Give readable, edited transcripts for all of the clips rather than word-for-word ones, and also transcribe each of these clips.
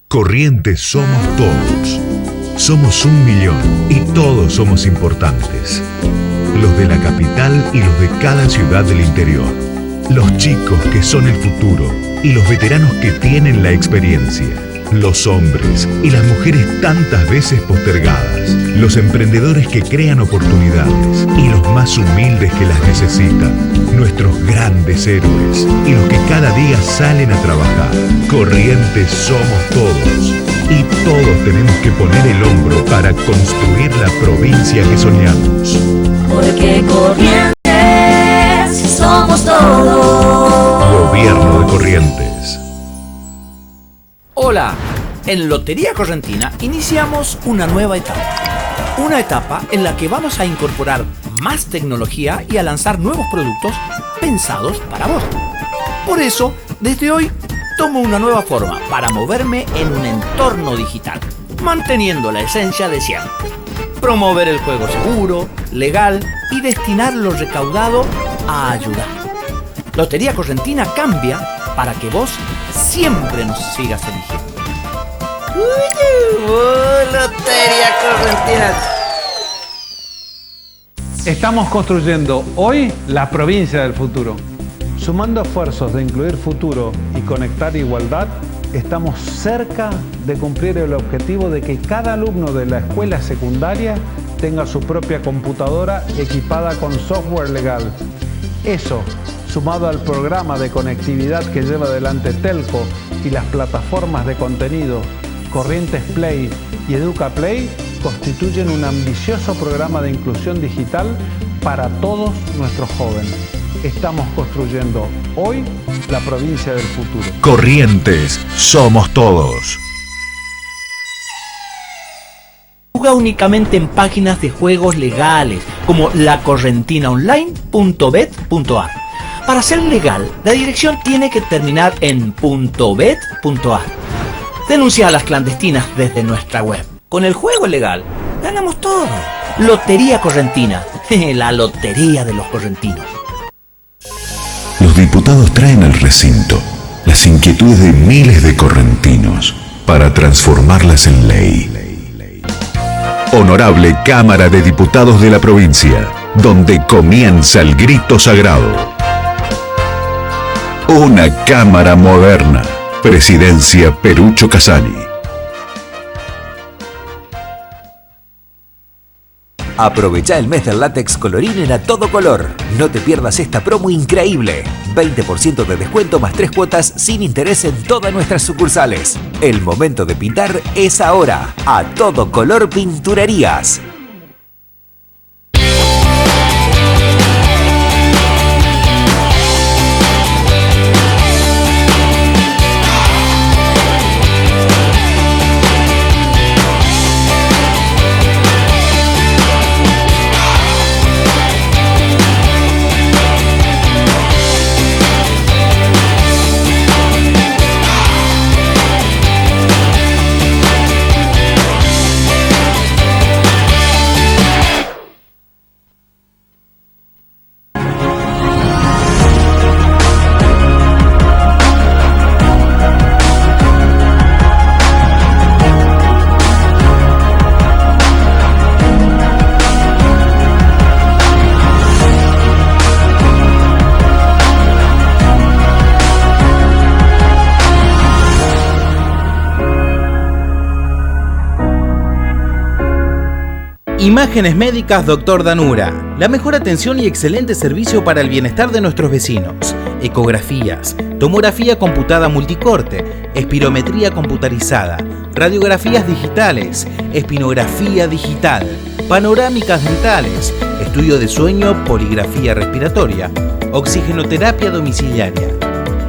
Corrientes somos todos. Somos 1 millón y todos somos importantes. Los de la capital y los de cada ciudad del interior. Los chicos que son el futuro y los veteranos que tienen la experiencia. Los hombres y las mujeres tantas veces postergadas. Los emprendedores que crean oportunidades y los más humildes que las necesitan. Nuestros grandes héroes y los que cada día salen a trabajar. Corrientes somos todos y todos tenemos que poner el hombro para construir la provincia que soñamos. Porque Corrientes somos todos. Gobierno de Corrientes. Hola, en Lotería Correntina iniciamos una nueva etapa. Una etapa en la que vamos a incorporar más tecnología y a lanzar nuevos productos pensados para vos. Por eso, desde hoy, tomo una nueva forma para moverme en un entorno digital, manteniendo la esencia de siempre. Promover el juego seguro, legal y destinar lo recaudado a ayudar. Lotería Correntina cambia para que vos siempre nos sigas eligiendo. Lotería Correntina. Estamos construyendo hoy la provincia del futuro. Sumando esfuerzos de incluir futuro y conectar igualdad, estamos cerca de cumplir el objetivo de que cada alumno de la escuela secundaria tenga su propia computadora equipada con software legal. Eso, sumado al programa de conectividad que lleva adelante Telco y las plataformas de contenido Corrientes Play y Educa Play, constituyen un ambicioso programa de inclusión digital para todos nuestros jóvenes. Estamos construyendo hoy la provincia del futuro. Corrientes somos todos. Juega únicamente en páginas de juegos legales como lacorrentinaonline.bet.ar. Para ser legal, la dirección tiene que terminar en .bet.ar. Denuncia a las clandestinas desde nuestra web. Con el juego legal, ganamos todo. Lotería Correntina, la lotería de los correntinos. Los diputados traen al recinto las inquietudes de miles de correntinos para transformarlas en ley. Honorable Cámara de Diputados de la provincia, donde comienza el grito sagrado. Una Cámara moderna. Presidencia Perucho Casani. Aprovecha el mes del látex colorín en A Todo Color. No te pierdas esta promo increíble. 20% de descuento más 3 cuotas sin interés en todas nuestras sucursales. El momento de pintar es ahora. A Todo Color Pinturerías. Imágenes Médicas Dr. Danura. La mejor atención y excelente servicio para el bienestar de nuestros vecinos. Ecografías, tomografía computada multicorte, espirometría computarizada, radiografías digitales, espinografía digital, panorámicas dentales, estudio de sueño, poligrafía respiratoria, oxigenoterapia domiciliaria.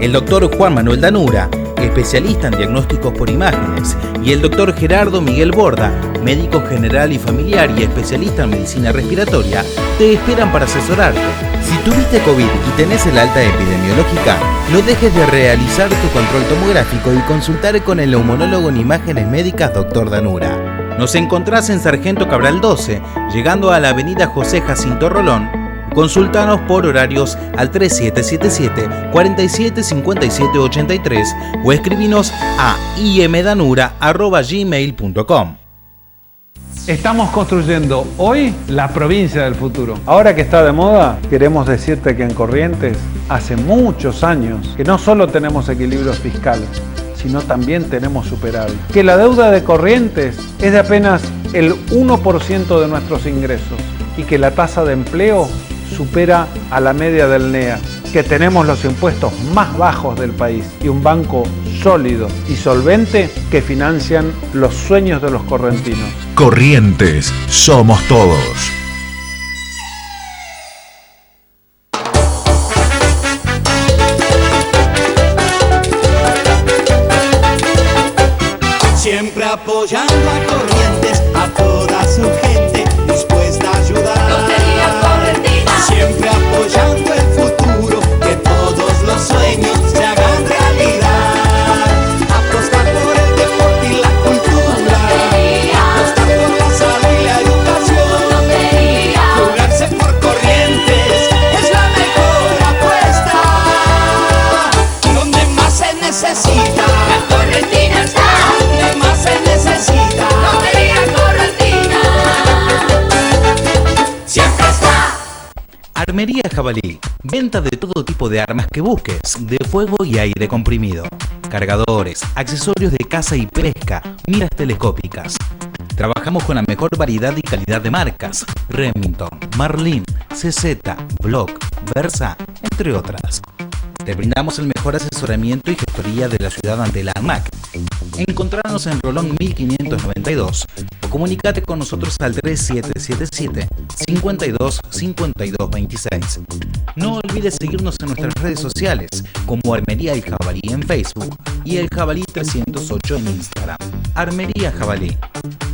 El Dr. Juan Manuel Danura, especialista en diagnósticos por imágenes, y el Dr. Gerardo Miguel Borda, médico general y familiar y especialista en medicina respiratoria, te esperan para asesorarte. Si tuviste COVID y tenés el alta epidemiológica, no dejes de realizar tu control tomográfico y consultar con el neumonólogo en Imágenes Médicas Dr. Danura. Nos encontrás en Sargento Cabral 12, llegando a la avenida José Jacinto Rolón, Consultanos por horarios al 3777-475783 o escribinos a imdanura@gmail.com. Estamos construyendo hoy la provincia del futuro. Ahora que está de moda, queremos decirte que en Corrientes hace muchos años que no solo tenemos equilibrios fiscales, sino también tenemos superávit. Que la deuda de Corrientes es de apenas el 1% de nuestros ingresos y que la tasa de empleo supera a la media del NEA. Que tenemos los impuestos más bajos del país y un banco sólido y solvente que financian los sueños de los correntinos. Corrientes, somos todos. Siempre apoyando a Corrientes, a toda su gente, dispuesta a ayudar. Lotería Correntina. Siempre apoyando el futuro, que todos los sueños se hagan realidad. Apostar por el deporte y la cultura. Lotería. Apostar por la salud y la educación. Lotería. Jugarse por Corrientes es la mejor apuesta. Donde más se necesita, La Correntina está. donde más se necesita. Lotería Correntina. Siempre está. Armería Jabalí. Venta de todo tipo de armas que busques, de fuego y aire comprimido. Cargadores, accesorios de caza y pesca, miras telescópicas. Trabajamos con la mejor variedad y calidad de marcas: Remington, Marlin, CZ, Block, Versa, entre otras. Te brindamos el mejor asesoramiento y gestoría de la ciudad ante la ANMAC. Encontrarnos en Rolón 1592 o comunícate con nosotros al 3777 52 52 26. No olvides seguirnos en nuestras redes sociales como Armería El Jabalí en Facebook y El Jabalí 308 en Instagram. Armería Jabalí,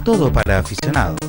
todo para aficionados.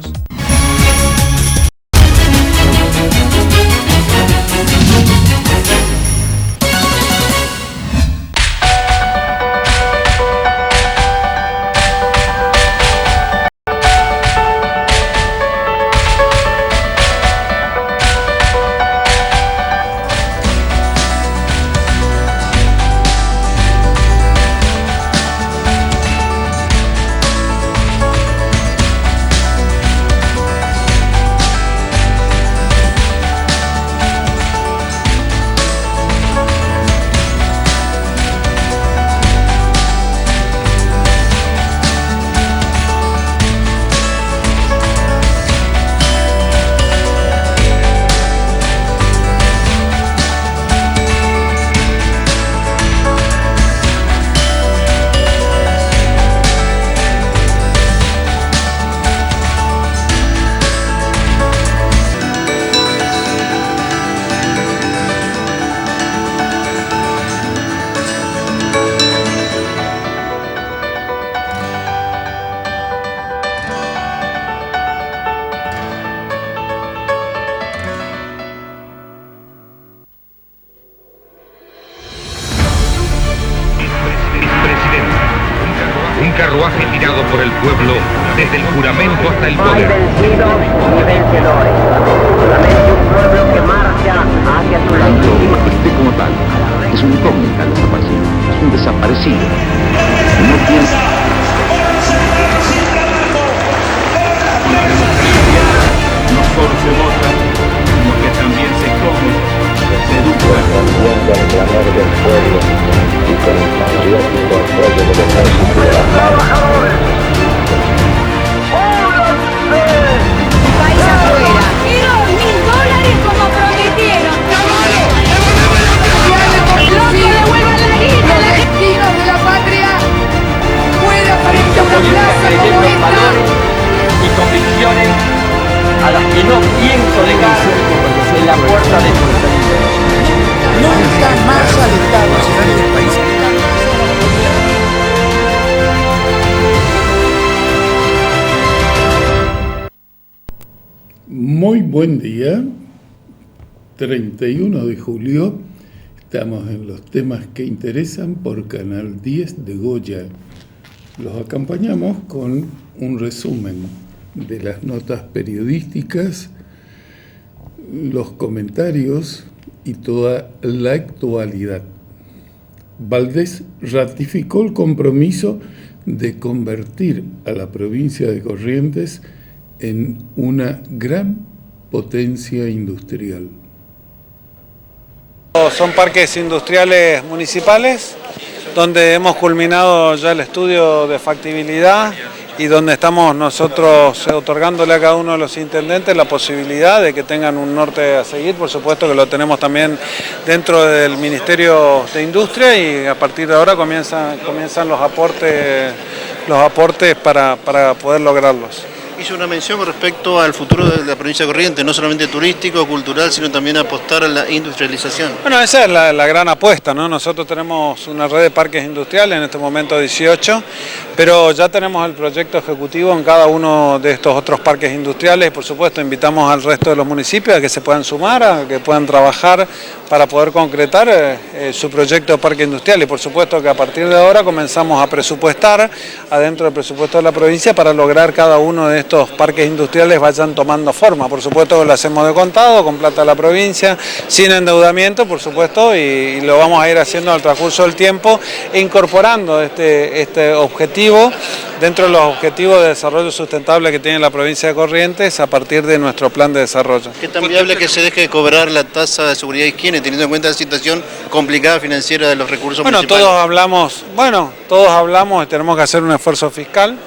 Un carruaje tirado por el pueblo desde el juramento hasta el No hay poder. vencidos ni vencedores. Solamente un pueblo que marcha hacia su legítima. Usted como tal es un incógnita desaparecido, es un desaparecido. No piensa. No solo se vota, sino que también se come, se educa. Respondiendo al clamor del pueblo y con el patriótico apoyo de los ejércitos de las trabajadores. País afuera. Quiero $1000 como prometieron. ¡Los que devuelvan la guita! Los destinos de la patria puede aparecer una plaza como esta. Y convicciones a las que no pienso dejar en la puerta de su Nunca más alentados en el país. Muy buen día, 31 de julio, estamos en los temas que interesan por Canal 10 de Goya. Los acompañamos con un resumen de las notas periodísticas los comentarios y toda la actualidad. Valdés ratificó el compromiso de convertir a la provincia de Corrientes en una gran potencia industrial. Son parques industriales municipales donde hemos culminado ya el estudio de factibilidad y donde estamos nosotros otorgándole a cada uno de los intendentes la posibilidad de que tengan un norte a seguir. Por supuesto que lo tenemos también dentro del Ministerio de Industria y a partir de ahora comienzan los aportes para poder lograrlos. Hizo una mención con respecto al futuro de la provincia de Corrientes, no solamente turístico, cultural, sino también apostar a la industrialización. Bueno, esa es la gran apuesta, ¿no? Nosotros tenemos una red de parques industriales, en este momento 18, pero ya tenemos el proyecto ejecutivo en cada uno de estos otros parques industriales. Por supuesto, invitamos al resto de los municipios a que se puedan sumar, a que puedan trabajar para poder concretar su proyecto de parque industrial. Y por supuesto que a partir de ahora comenzamos a presupuestar adentro del presupuesto de la provincia para lograr cada uno de estos parques industriales vayan tomando forma. Por supuesto que lo hacemos de contado, con plata de la provincia, sin endeudamiento, por supuesto, y lo vamos a ir haciendo al transcurso del tiempo, incorporando este objetivo dentro de los objetivos de desarrollo sustentable que tiene la provincia de Corrientes a partir de nuestro plan de desarrollo. ¿Qué tan viable que se deje de cobrar la tasa de seguridad y higiene, teniendo en cuenta la situación complicada financiera de los recursos municipales? Todos hablamos y tenemos que hacer un esfuerzo fiscal.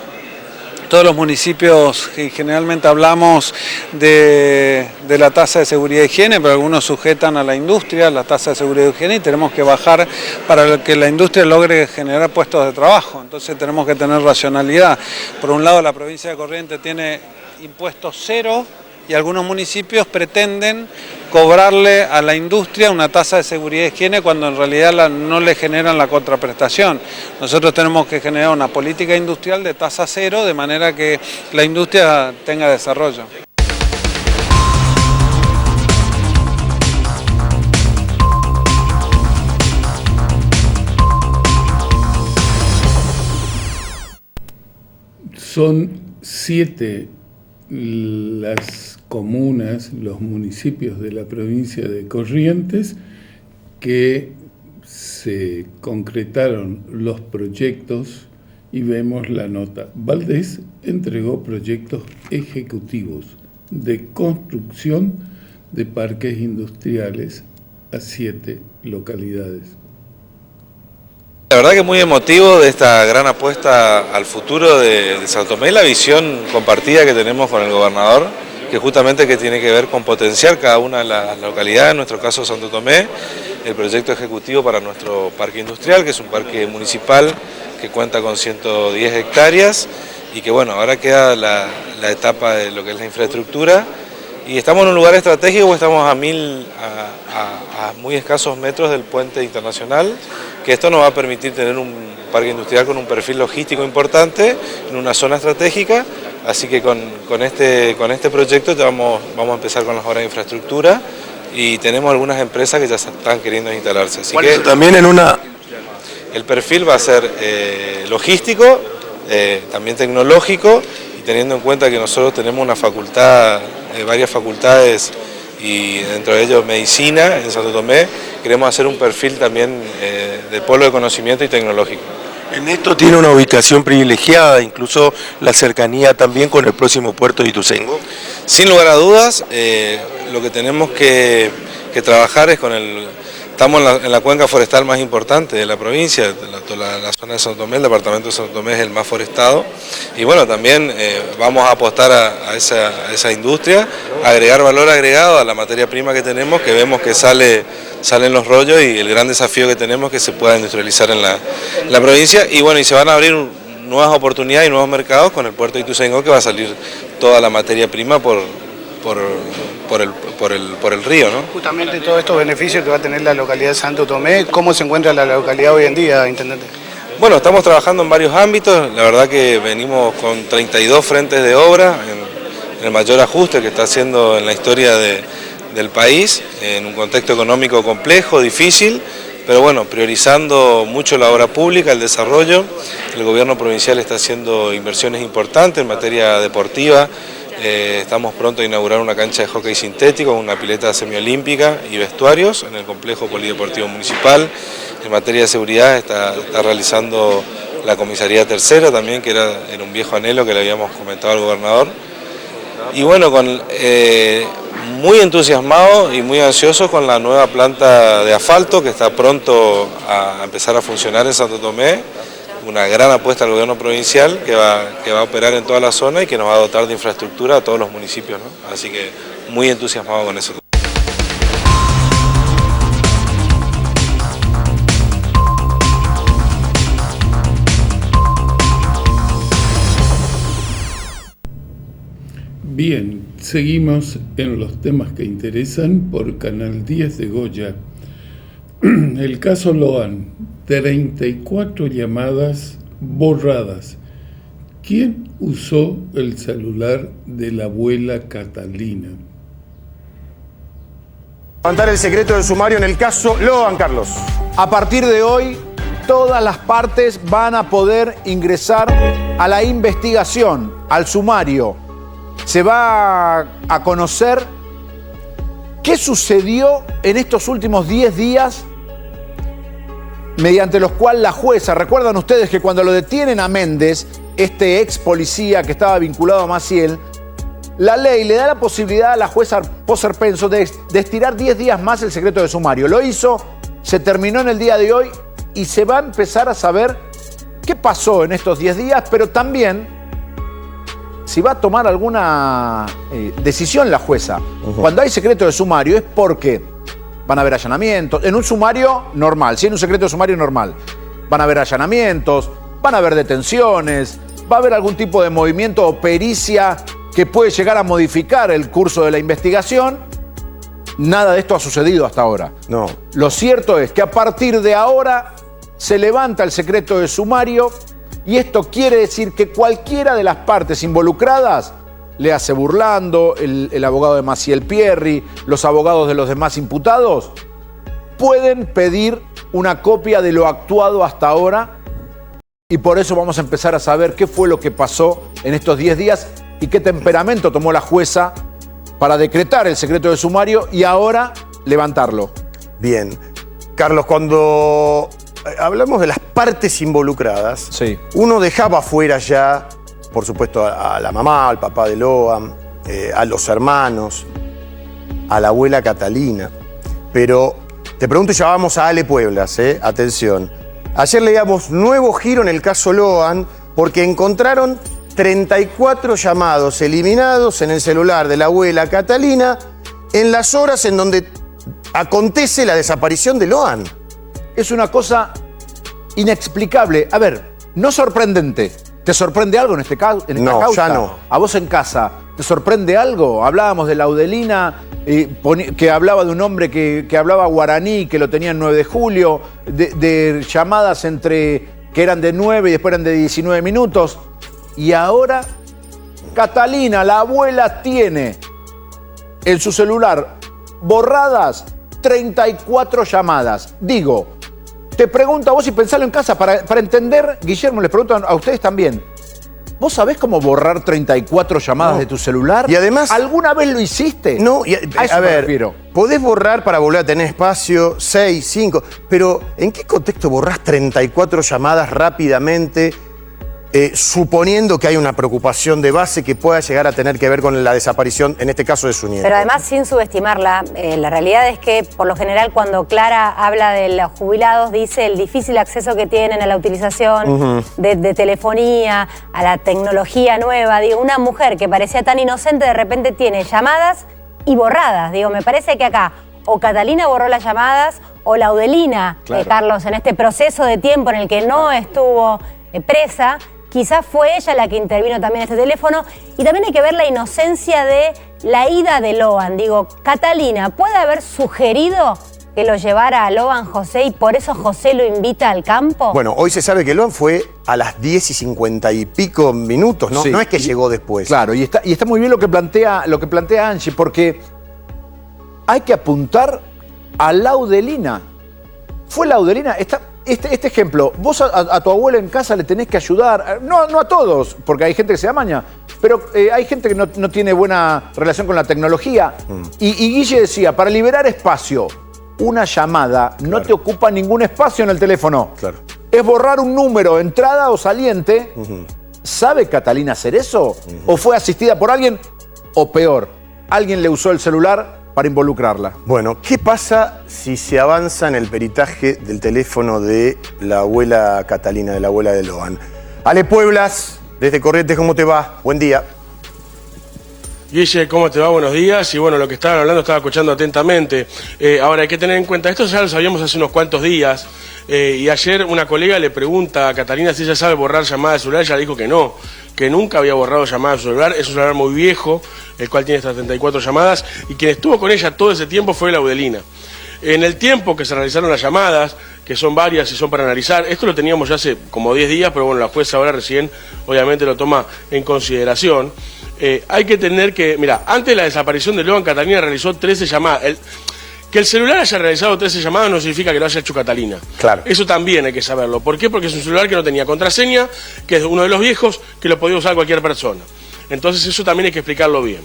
Todos los municipios generalmente hablamos de la tasa de seguridad y higiene, pero algunos sujetan a la industria la tasa de seguridad y higiene y tenemos que bajar para que la industria logre generar puestos de trabajo. Entonces tenemos que tener racionalidad. Por un lado, la provincia de Corrientes tiene impuestos cero y algunos municipios pretenden cobrarle a la industria una tasa de seguridad y higiene cuando en realidad no le generan la contraprestación. Nosotros tenemos que generar una política industrial de tasa cero de manera que la industria tenga desarrollo. Son 7 las comunas, los municipios de la provincia de Corrientes que se concretaron los proyectos y vemos la nota. Valdés entregó proyectos ejecutivos de construcción de parques industriales a 7 localidades. La verdad que muy emotivo de esta gran apuesta al futuro de Santo Tomé, la visión compartida que tenemos con el gobernador, que justamente tiene que ver con potenciar cada una de las localidades, en nuestro caso Santo Tomé, el proyecto ejecutivo para nuestro parque industrial, que es un parque municipal que cuenta con 110 hectáreas y que bueno, ahora queda la etapa de lo que es la infraestructura y estamos en un lugar estratégico, estamos a muy escasos metros del puente internacional, que esto nos va a permitir tener un parque industrial con un perfil logístico importante en una zona estratégica, así que con este proyecto ya vamos a empezar con las obras de infraestructura y tenemos algunas empresas que ya están queriendo instalarse. Así que también el perfil va a ser logístico, también tecnológico y teniendo en cuenta que nosotros tenemos una facultad, varias facultades y dentro de ellos medicina en Santo Tomé, queremos hacer un perfil también de polo de conocimiento y tecnológico. En esto tiene una ubicación privilegiada, incluso la cercanía también con el próximo puerto de Ituzaingó. Sin lugar a dudas, lo que tenemos que trabajar es estamos en la cuenca forestal más importante de la provincia, la zona de Santo Tomé, el departamento de Santo Tomé es el más forestado y bueno, también vamos a apostar a esa industria, agregar valor agregado a la materia prima que tenemos, que vemos que salen los rollos y el gran desafío que tenemos es que se pueda industrializar en la provincia y bueno, y se van a abrir nuevas oportunidades y nuevos mercados con el puerto de Ituzaingó, que va a salir toda la materia prima por el río, ¿no? Justamente todos estos beneficios que va a tener la localidad de Santo Tomé, ¿cómo se encuentra la localidad hoy en día, intendente? Bueno, estamos trabajando en varios ámbitos, la verdad que venimos con 32 frentes de obra, en el mayor ajuste que está haciendo en la historia del país, en un contexto económico complejo, difícil, pero bueno, priorizando mucho la obra pública, el desarrollo. El gobierno provincial está haciendo inversiones importantes en materia deportiva, Estamos pronto a inaugurar una cancha de hockey sintético, una pileta semiolímpica y vestuarios en el complejo polideportivo municipal. En materia de seguridad está realizando la comisaría tercera también, que era un viejo anhelo que le habíamos comentado al gobernador. Y bueno, muy entusiasmado y muy ansioso con la nueva planta de asfalto que está pronto a empezar a funcionar en Santo Tomé. Una gran apuesta del gobierno provincial que va a operar en toda la zona y que nos va a dotar de infraestructura a todos los municipios, ¿no? Así que muy entusiasmado con eso. Bien, seguimos en los temas que interesan por Canal 10 de Goya. El caso Loan, 34 llamadas borradas. ¿Quién usó el celular de la abuela Catalina? Levantar el secreto del sumario en el caso Loan, Carlos. A partir de hoy, todas las partes van a poder ingresar a la investigación, al sumario. Se va a conocer qué sucedió en estos últimos 10 días mediante los cuales la jueza, recuerdan ustedes que cuando lo detienen a Méndez, este ex policía que estaba vinculado a Maciel, la ley le da la posibilidad a la jueza Poserpenso de estirar 10 días más el secreto de sumario. Lo hizo, se terminó en el día de hoy y se va a empezar a saber qué pasó en estos 10 días, pero también si va a tomar alguna decisión la jueza. Cuando hay secreto de sumario es porque van a haber allanamientos. En un sumario normal, si en un secreto de sumario normal, van a haber allanamientos, van a haber detenciones, va a haber algún tipo de movimiento o pericia que puede llegar a modificar el curso de la investigación. Nada de esto ha sucedido hasta ahora. No. Lo cierto es que a partir de ahora se levanta el secreto de sumario y esto quiere decir que cualquiera de las partes involucradas, le hace Burlando, el abogado de Maciel Pierri, los abogados de los demás imputados, pueden pedir una copia de lo actuado hasta ahora y por eso vamos a empezar a saber qué fue lo que pasó en estos 10 días y qué temperamento tomó la jueza para decretar el secreto de sumario y ahora levantarlo. Bien. Carlos, cuando hablamos de las partes involucradas, sí, uno dejaba fuera ya, por supuesto, a la mamá, al papá de Loan, a los hermanos, a la abuela Catalina. Pero te pregunto, ya vamos a Ale Pueblas, atención. Ayer leíamos nuevo giro en el caso Loan porque encontraron 34 llamados eliminados en el celular de la abuela Catalina en las horas en donde acontece la desaparición de Loan. Es una cosa inexplicable. A ver, no sorprendente. ¿Te sorprende algo en esta causa? No, ya no. ¿A vos en casa te sorprende algo? Hablábamos de Laudelina, que hablaba de un hombre que hablaba guaraní, que lo tenía en 9 de julio, de llamadas que eran de 9 y después eran de 19 minutos. Y ahora, Catalina, la abuela, tiene en su celular borradas 34 llamadas. Digo, te pregunto a vos y pensalo en casa para entender, Guillermo, les pregunto a ustedes también. ¿Vos sabés cómo borrar 34 llamadas de tu celular? Y además, ¿alguna vez lo hiciste? No, a ver, podés borrar para volver a tener espacio 6, 5, pero ¿en qué contexto borrás 34 llamadas rápidamente? Suponiendo que hay una preocupación de base que pueda llegar a tener que ver con la desaparición, en este caso de su nieto. Pero además, sin subestimarla, la realidad es que, por lo general, cuando Clara habla de los jubilados, dice el difícil acceso que tienen a la utilización de telefonía, a la tecnología nueva. Digo, una mujer que parecía tan inocente, de repente tiene llamadas y borradas. Digo, me parece que acá o Catalina borró las llamadas o Laudelina, Carlos, en este proceso de tiempo en el que no estuvo presa, quizás fue ella la que intervino también en este teléfono. Y también hay que ver la inocencia de la ida de Loan. Digo, Catalina, ¿puede haber sugerido que lo llevara a Loan José y por eso José lo invita al campo? Bueno, hoy se sabe que Loan fue a las 10 y 50 y pico minutos, ¿no? Sí. No es que llegó después. Claro, y está muy bien lo que plantea Angie, porque hay que apuntar a Laudelina. Fue Laudelina. este ejemplo, vos a tu abuela en casa le tenés que ayudar, no a todos, porque hay gente que se amaña, pero hay gente que no tiene buena relación con la tecnología. Y Guille decía, para liberar espacio, una llamada no te ocupa ningún espacio en el teléfono. Claro. Es borrar un número, entrada o saliente. ¿Sabe Catalina hacer eso? ¿O fue asistida por alguien? O peor, alguien le usó el celular para involucrarla. Bueno, ¿qué pasa si se avanza en el peritaje del teléfono de la abuela Catalina, de la abuela de Loan? Ale Pueblas, desde Corrientes, ¿cómo te va? Buen día. Guille, ¿cómo te va? Buenos días. Y bueno, lo que estaban hablando estaba escuchando atentamente. Ahora hay que tener en cuenta, esto ya lo sabíamos hace unos cuantos días, y ayer una colega le pregunta a Catalina si ella sabe borrar llamadas de celular, ella dijo que no, que nunca había borrado llamadas de celular, es un celular muy viejo, el cual tiene estas 34 llamadas, y quien estuvo con ella todo ese tiempo fue la Audelina. En el tiempo que se realizaron las llamadas, que son varias y son para analizar, esto lo teníamos ya hace como 10 días, pero bueno, la jueza ahora recién obviamente lo toma en consideración. Hay que tener que, mira, antes de la desaparición de Loan, Catalina realizó 13 llamadas. Que el celular haya realizado 13 llamadas no significa que lo haya hecho Catalina. Claro. Eso también hay que saberlo. ¿Por qué? Porque es un celular que no tenía contraseña, que es uno de los viejos, que lo podía usar cualquier persona. Entonces eso también hay que explicarlo bien.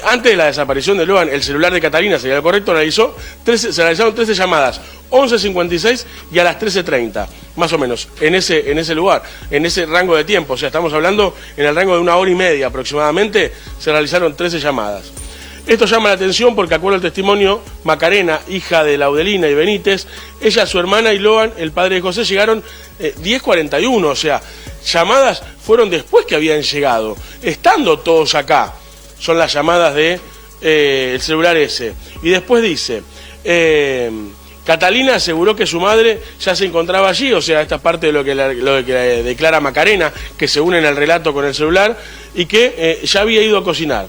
Antes de la desaparición de Loan, el celular de Catalina, sería lo correcto, se realizaron 13 llamadas, 11:56 y a las 13:30, más o menos, en ese lugar, en ese rango de tiempo. O sea, estamos hablando en el rango de 1 hora y media aproximadamente, se realizaron 13 llamadas. Esto llama la atención porque, acuerdo al testimonio, Macarena, hija de la Audelina y Benítez, ella, su hermana y Loan, el padre de José, llegaron 10:41, o sea, llamadas fueron después que habían llegado, estando todos acá. Son las llamadas de el celular ese. Y después dice, Catalina aseguró que su madre ya se encontraba allí, o sea, esta parte de lo que declara Macarena, que se une en el relato con el celular, y que ya había ido a cocinar.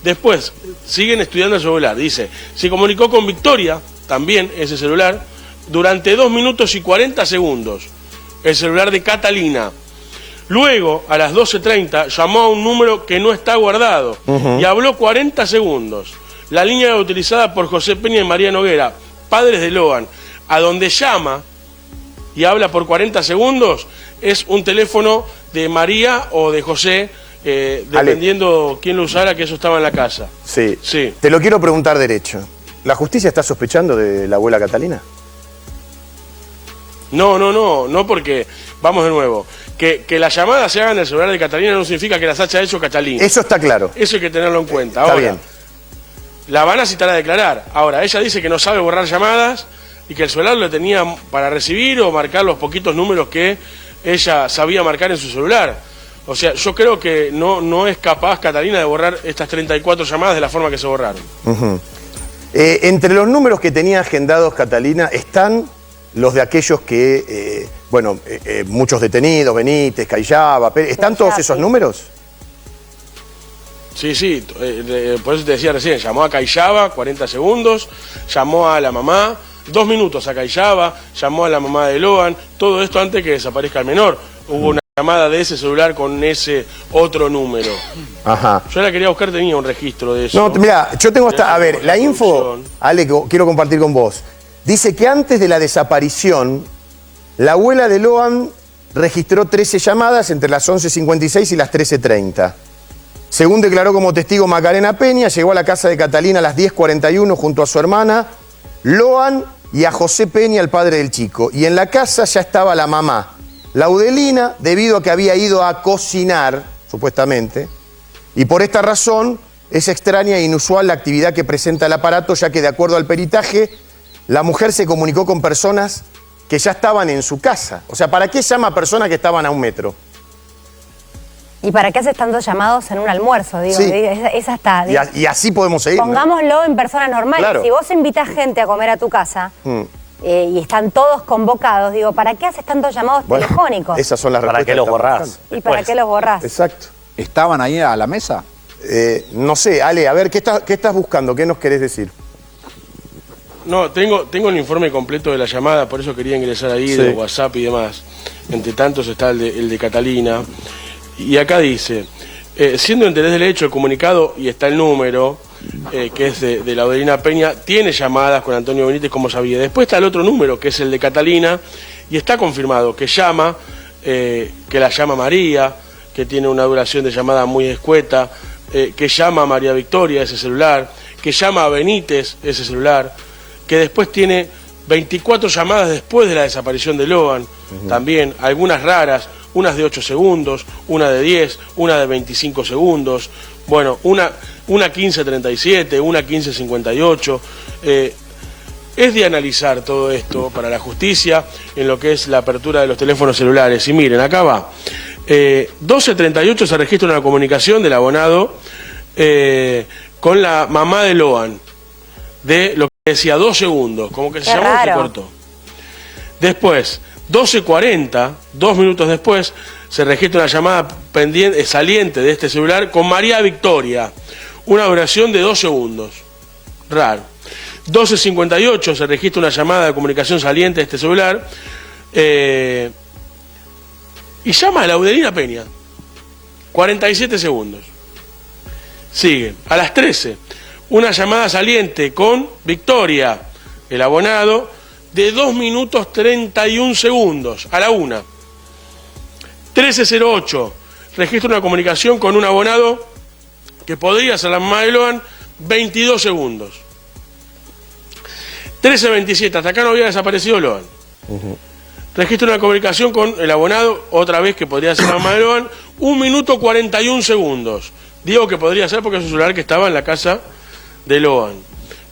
Después, siguen estudiando el celular, dice, se comunicó con Victoria, también ese celular, durante 2 minutos y 40 segundos, el celular de Catalina. Luego, a las 12:30, llamó a un número que no está guardado y habló 40 segundos. La línea utilizada por José Peña y María Noguera, padres de Loan, a donde llama y habla por 40 segundos, es un teléfono de María o de José, dependiendo quién lo usara, que eso estaba en la casa. Sí. Te lo quiero preguntar derecho. ¿La justicia está sospechando de la abuela Catalina? No, porque, vamos de nuevo, que las llamadas se hagan del celular de Catalina no significa que las haya hecho Catalina. Eso está claro. Eso hay que tenerlo en cuenta. Está Ahora, bien. La van a citar a declarar. Ahora, ella dice que no sabe borrar llamadas y que el celular lo tenía para recibir o marcar los poquitos números que ella sabía marcar en su celular. O sea, yo creo que no es capaz Catalina de borrar estas 34 llamadas de la forma que se borraron. Entre los números que tenía agendados Catalina están los de aquellos que, muchos detenidos, Benítez, Cayaba, ¿están todos esos números? Sí, por eso te decía recién, llamó a Cayaba, 40 segundos, llamó a la mamá, 2 minutos a Cayaba, llamó a la mamá de Loan, todo esto antes que desaparezca el menor. Hubo una llamada de ese celular con ese otro número. Ajá. Yo la quería buscar, tenía un registro de eso. No, mira, yo tengo hasta, a ver, la info, Ale, que quiero compartir con vos. Dice que antes de la desaparición, la abuela de Loan registró 13 llamadas entre las 11:56 y las 13:30. Según declaró como testigo Macarena Peña, llegó a la casa de Catalina a las 10:41 junto a su hermana, Loan y a José Peña, el padre del chico. Y en la casa ya estaba la mamá, la Audelina, debido a que había ido a cocinar, supuestamente, y por esta razón es extraña e inusual la actividad que presenta el aparato, ya que de acuerdo al peritaje, la mujer se comunicó con personas que ya estaban en su casa. O sea, ¿para qué llama a personas que estaban a 1 metro? ¿Y para qué haces tantos llamados en un almuerzo? Digo, Sí. esa está. Y así podemos seguir, ¿no? Pongámoslo en personas normales. Claro. Si vos invitas gente a comer a tu casa y están todos convocados, digo, ¿para qué haces tantos llamados telefónicos? Esas son las respuestas. ¿Para qué los que estamos borrás? buscando. ¿Y para qué los borrás? Exacto. ¿Estaban ahí a la mesa? No sé, Ale, a ver, ¿qué estás buscando? ¿Qué nos querés decir? No, tengo el informe completo de la llamada, por eso quería ingresar ahí, de WhatsApp y demás. Entre tantos está el de Catalina. Y acá dice, siendo interés del hecho el comunicado, y está el número, que es de Laudelina Peña, tiene llamadas con Antonio Benítez, como sabía. Después está el otro número, que es el de Catalina, y está confirmado que llama, que la llama María, que tiene una duración de llamada muy escueta, que llama a María Victoria, ese celular, que llama a Benítez, ese celular, que después tiene 24 llamadas después de la desaparición de Loan, también, algunas raras, unas de 8 segundos, una de 10, una de 25 segundos, bueno, una 15:37, una 15:58. Es de analizar todo esto para la justicia en lo que es la apertura de los teléfonos celulares. Y miren, acá va. 12:38 se registra una comunicación del abonado con la mamá de Loan, de lo que decía 2 segundos, como que se llamó y se cortó. Después, 12:40, 2 minutos después, se registra una llamada saliente de este celular con María Victoria, una duración de 2 segundos. Raro. 12:58 se registra una llamada de comunicación saliente de este celular y llama a Laudelina Peña. 47 segundos. Sigue. A las 13, una llamada saliente con Victoria, el abonado, de 2 minutos 31 segundos. A la 1. 13:08, registra una comunicación con un abonado que podría ser la mamá de Loan, 22 segundos. 13:27, hasta acá no había desaparecido Loan. Registra una comunicación con el abonado, otra vez que podría ser la mamá de Loan, 1 minuto 41 segundos. Digo que podría ser porque es un celular que estaba en la casa de Loan.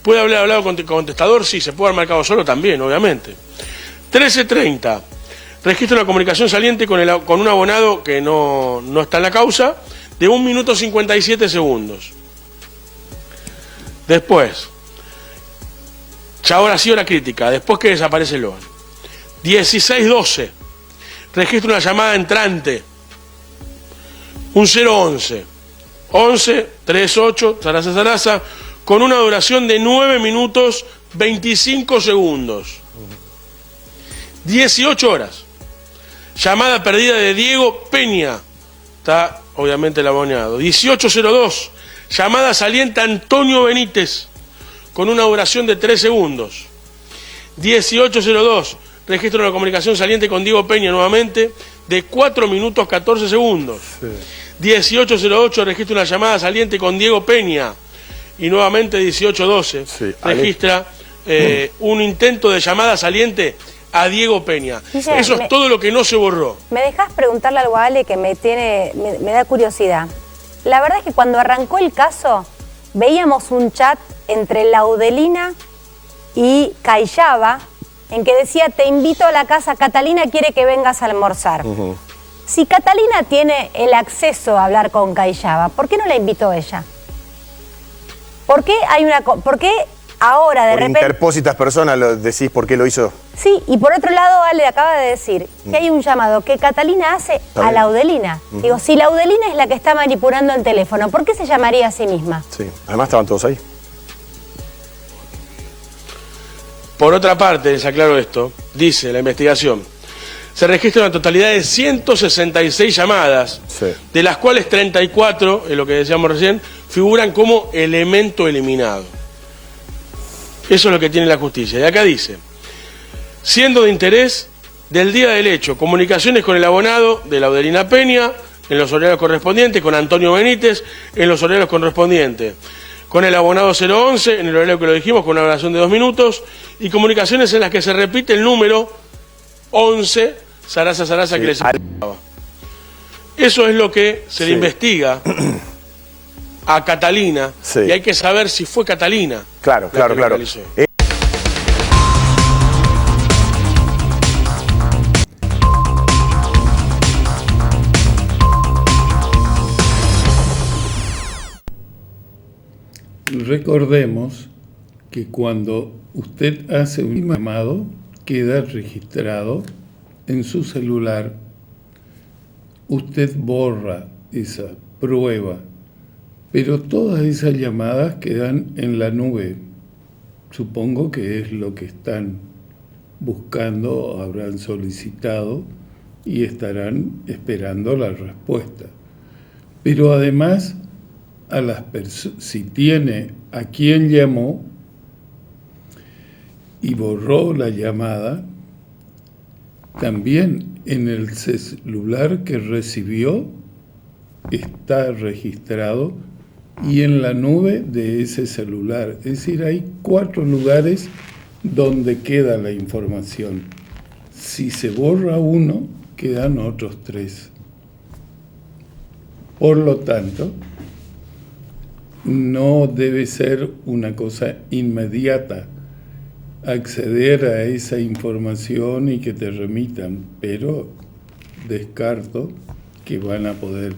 ¿Puede haber hablado con contestador? Sí, se puede haber marcado solo también, obviamente. 13:30, registra una comunicación saliente con un abonado que no está en la causa, de 1 minuto 57 segundos. Después, ya ahora sí hora crítica, después que desaparece Loan. 16:12, registra una llamada entrante, un 011, 11:38, zaraza, con una duración de 9 minutos 25 segundos. 18 horas, llamada perdida de Diego Peña, está obviamente el abonado. 18:02, llamada saliente Antonio Benítez, con una duración de 3 segundos. 18:02, registra una comunicación saliente con Diego Peña nuevamente, de 4 minutos 14 segundos. 18:08, registra una llamada saliente con Diego Peña, y nuevamente 18:12, registra un intento de llamada saliente a Diego Peña. Eso es todo lo que no se borró. ¿Me dejás preguntarle algo a Ale que me da curiosidad? La verdad es que cuando arrancó el caso, veíamos un chat entre Laudelina y Cayaba, en que decía, te invito a la casa, Catalina quiere que vengas a almorzar. Si Catalina tiene el acceso a hablar con Cayaba, ¿por qué no la invitó ella? ¿Por qué ahora de repente... Interpósitas personas lo decís por qué lo hizo? Sí, y por otro lado, Ale acaba de decir que hay un llamado que Catalina hace a Laudelina. Digo, si Laudelina es la que está manipulando el teléfono, ¿por qué se llamaría a sí misma? Sí, además estaban todos ahí. Por otra parte, les aclaro esto, dice la investigación, se registra una totalidad de 166 llamadas, de las cuales 34, es lo que decíamos recién, figuran como elemento eliminado. Eso es lo que tiene la justicia. Y acá dice, siendo de interés del día del hecho, comunicaciones con el abonado de Laudelina Peña, en los horarios correspondientes, con Antonio Benítez, en los horarios correspondientes, con el abonado 011, en el horario que lo dijimos, con una duración de 2 minutos, y comunicaciones en las que se repite el número 11, zaraza, que les explicaba. Eso es lo que se le investiga a Catalina, y hay que saber si fue Catalina. Claro. Recordemos que cuando usted hace un llamado, queda registrado en su celular. Usted borra esa prueba, pero todas esas llamadas quedan en la nube. Supongo que es lo que están buscando, habrán solicitado y estarán esperando la respuesta. Pero además a las si tiene a quién llamó y borró la llamada, también en el celular que recibió está registrado y en la nube de ese celular. Es decir, hay 4 lugares donde queda la información. Si se borra uno, quedan otros 3. Por lo tanto, no debe ser una cosa inmediata acceder a esa información y que te remitan, pero descarto que van a poder.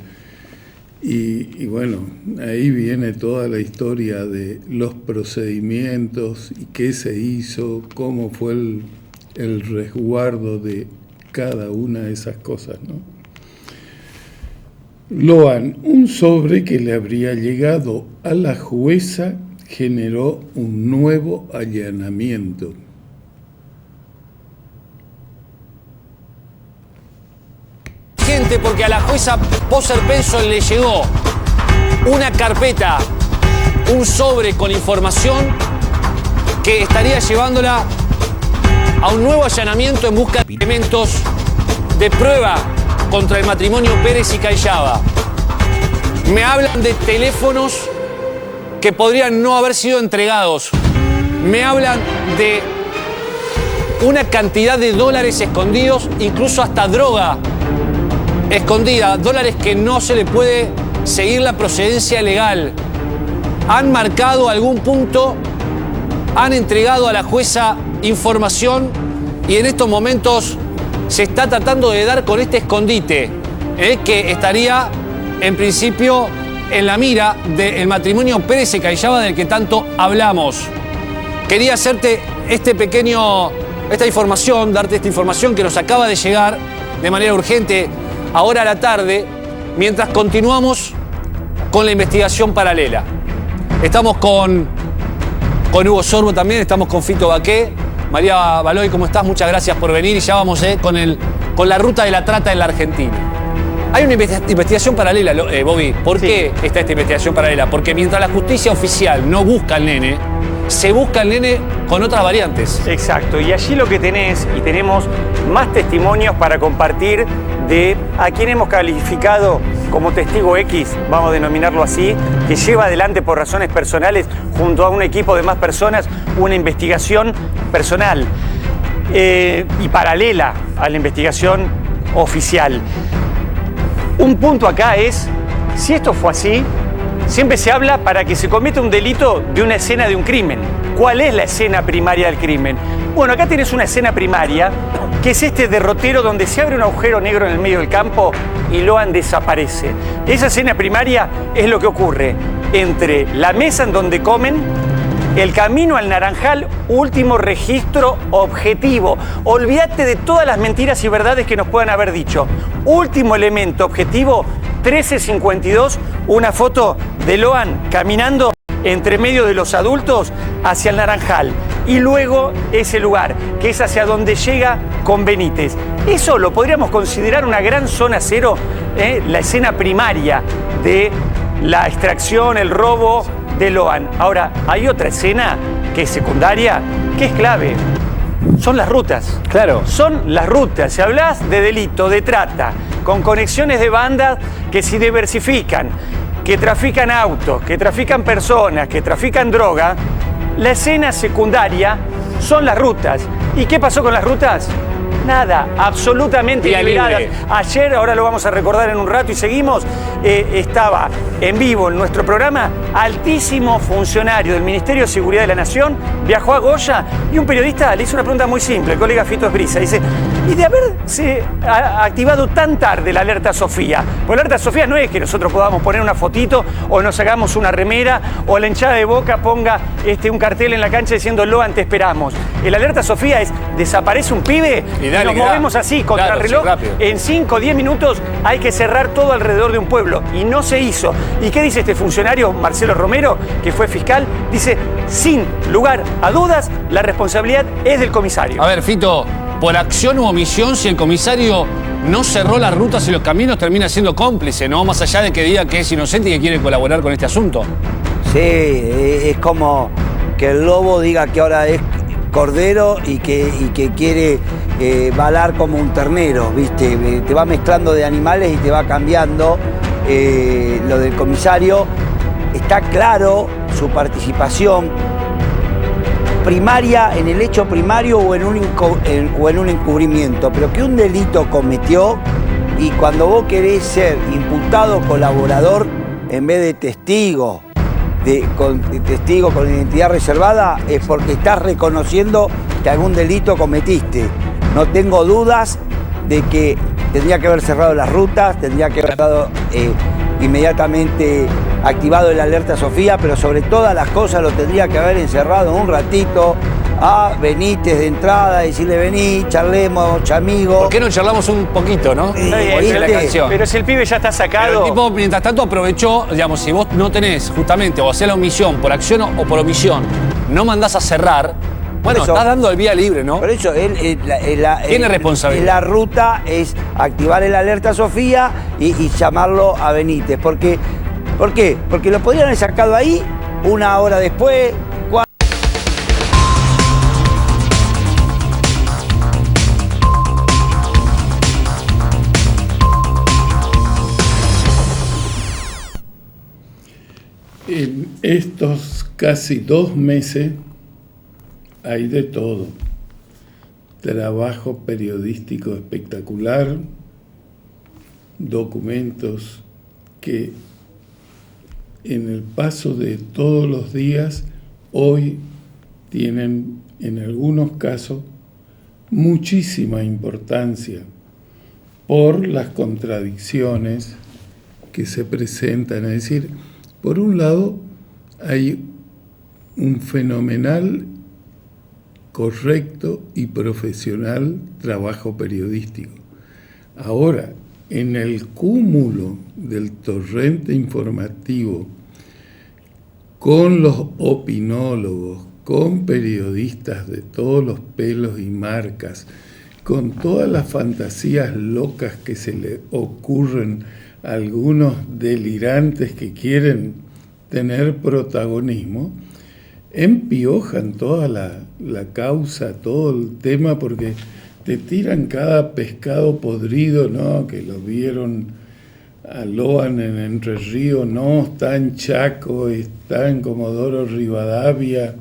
Y bueno, ahí viene toda la historia de los procedimientos y qué se hizo, cómo fue el resguardo de cada una de esas cosas, ¿no? Loan, un sobre que le habría llegado a la jueza generó un nuevo allanamiento. Gente, porque a la jueza Poser Penson le llegó una carpeta, un sobre con información que estaría llevándola a un nuevo allanamiento en busca de elementos de prueba contra el matrimonio Pérez y Callaba. Me hablan de teléfonos que podrían no haber sido entregados. Me hablan de una cantidad de dólares escondidos, incluso hasta droga escondida, dólares que no se le puede seguir la procedencia legal. Han marcado algún punto, han entregado a la jueza información y en estos momentos se está tratando de dar con este escondite, que estaría en principio en la mira del matrimonio Pérez y Callaba del que tanto hablamos. Quería hacerte esta información, darte esta información que nos acaba de llegar de manera urgente ahora a la tarde, mientras continuamos con la investigación paralela. Estamos con Hugo Sorbo también, estamos con Fito Baqué. María Baloy, ¿cómo estás? Muchas gracias por venir y ya vamos con la ruta de la trata en la Argentina. Hay una investigación paralela, Bobby. ¿Por qué está esta investigación paralela? Porque mientras la justicia oficial no busca al nene, se busca al nene con otras variantes. Exacto, y allí lo que tenés, y tenemos más testimonios para compartir de a quien hemos calificado como testigo X, vamos a denominarlo así, que lleva adelante por razones personales, junto a un equipo de más personas, una investigación personal y paralela a la investigación oficial. Un punto acá es, si esto fue así, siempre se habla para que se cometa un delito de una escena de un crimen. ¿Cuál es la escena primaria del crimen? Bueno, acá tienes una escena primaria, que es este derrotero donde se abre un agujero negro en el medio del campo y Loan desaparece. Esa escena primaria es lo que ocurre entre la mesa en donde comen, el camino al Naranjal, último registro objetivo. Olvídate de todas las mentiras y verdades que nos puedan haber dicho. Último elemento objetivo, 13:52, una foto de Loan caminando entre medio de los adultos hacia el Naranjal. Y luego ese lugar, que es hacia donde llega con Benítez. Eso lo podríamos considerar una gran zona cero, la escena primaria de la extracción, el robo de Loan. Ahora, hay otra escena que es secundaria, que es clave. Son las rutas. Claro. Son las rutas. Si hablas de delito, de trata, con conexiones de bandas que se diversifican, que trafican autos, que trafican personas, que trafican droga, la escena secundaria son las rutas. ¿Y qué pasó con las rutas? Nada, absolutamente eliminadas. Ayer, ahora lo vamos a recordar en un rato y seguimos, estaba en vivo en nuestro programa, altísimo funcionario del Ministerio de Seguridad de la Nación, viajó a Goya y un periodista le hizo una pregunta muy simple, el colega Fito Esbrisa, dice, ¿y de haberse activado tan tarde la alerta Sofía? Pues la alerta Sofía no es que nosotros podamos poner una fotito o nos hagamos una remera o la hinchada de Boca ponga un cartel en la cancha diciendo Loan te esperamos. El alerta Sofía es, desaparece un pibe y nos movemos así, contra el reloj, en 5 o 10 minutos hay que cerrar todo alrededor de un pueblo y no se hizo. ¿Y qué dice este funcionario, Marcelo Romero, que fue fiscal? Dice, sin lugar a dudas, la responsabilidad es del comisario. A ver, Fito, por acción u omisión, si el comisario no cerró las rutas y los caminos, termina siendo cómplice, ¿no? Más allá de que diga que es inocente y que quiere colaborar con este asunto. Sí, es como que el lobo diga que ahora es cordero y que quiere balar como un ternero, ¿viste? Te va mezclando de animales y te va cambiando. Lo del comisario, está claro su participación primaria en el hecho primario o en un encubrimiento, pero que un delito cometió, y cuando vos querés ser imputado colaborador en vez de testigo, con identidad reservada, es porque estás reconociendo que algún delito cometiste. No tengo dudas de que tendría que haber cerrado las rutas, tendría que haber dado inmediatamente activado el alerta Sofía, pero sobre todas las cosas lo tendría que haber encerrado un ratito a Benítez de entrada, decirle vení, charlemos, amigo. ¿Por qué no charlamos un poquito, no? La canción. Pero si el pibe ya está sacado. Pero el tipo, mientras tanto, aprovechó, digamos, si vos no tenés justamente, o hacés la omisión, por acción o por omisión, no mandás a cerrar. Bueno, estás dando el vía libre, ¿no? Por eso, tiene responsabilidad. La ruta es activar el alerta Sofía y llamarlo a Benítez. ¿Por qué? Porque lo podrían haber sacado ahí una hora después. En estos casi 2 meses hay de todo. Trabajo periodístico espectacular, documentos que en el paso de todos los días hoy tienen en algunos casos muchísima importancia por las contradicciones que se presentan. Es decir, por un lado hay un fenomenal, correcto y profesional trabajo periodístico. Ahora, en el cúmulo del torrente informativo, con los opinólogos, con periodistas de todos los pelos y marcas, con todas las fantasías locas que se le ocurren a algunos delirantes que quieren tener protagonismo, empiojan toda la causa, todo el tema, porque te tiran cada pescado podrido, ¿no? Que lo vieron a Loan en Entre Ríos, no, está en Chaco, está en Comodoro Rivadavia,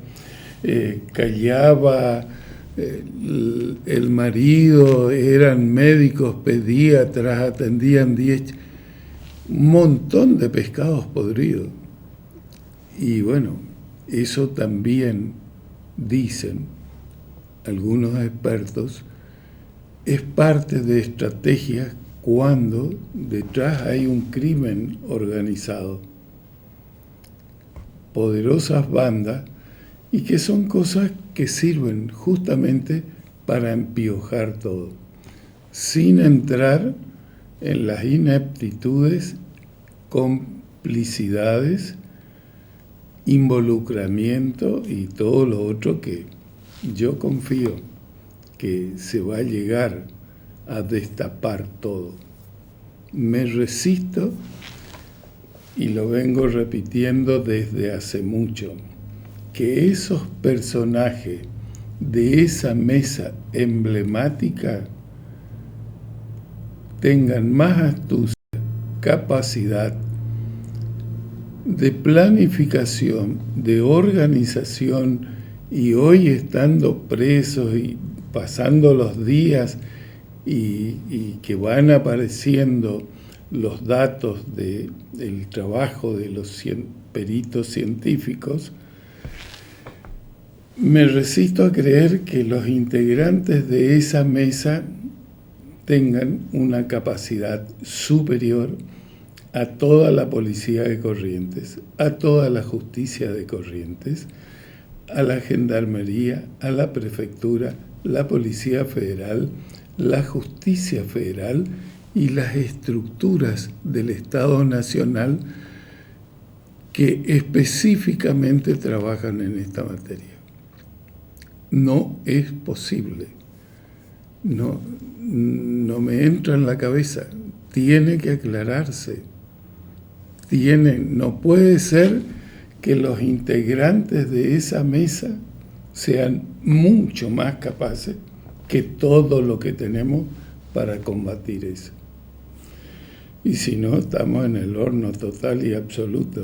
Callaba, el marido, eran médicos, pediatras, atendían 10, un montón de pescados podridos. Y bueno, eso también, dicen algunos expertos, es parte de estrategias cuando detrás hay un crimen organizado, poderosas bandas, y que son cosas que sirven justamente para empiojar todo, sin entrar en las ineptitudes, complicidades, involucramiento y todo lo otro que yo confío que se va a llegar a destapar todo. Me resisto, y lo vengo repitiendo desde hace mucho, que esos personajes de esa mesa emblemática tengan más astucia, capacidad de planificación, de organización, y hoy estando presos y pasando los días y que van apareciendo los datos del trabajo de los peritos científicos, me resisto a creer que los integrantes de esa mesa tengan una capacidad superior a toda la policía de Corrientes, a toda la justicia de Corrientes, a la gendarmería, a la prefectura, la policía federal, la justicia federal y las estructuras del Estado Nacional que específicamente trabajan en esta materia. No es posible. No me entra en la cabeza. Tiene que aclararse. No puede ser que los integrantes de esa mesa sean mucho más capaces que todo lo que tenemos para combatir eso. Y si no, estamos en el horno total y absoluto.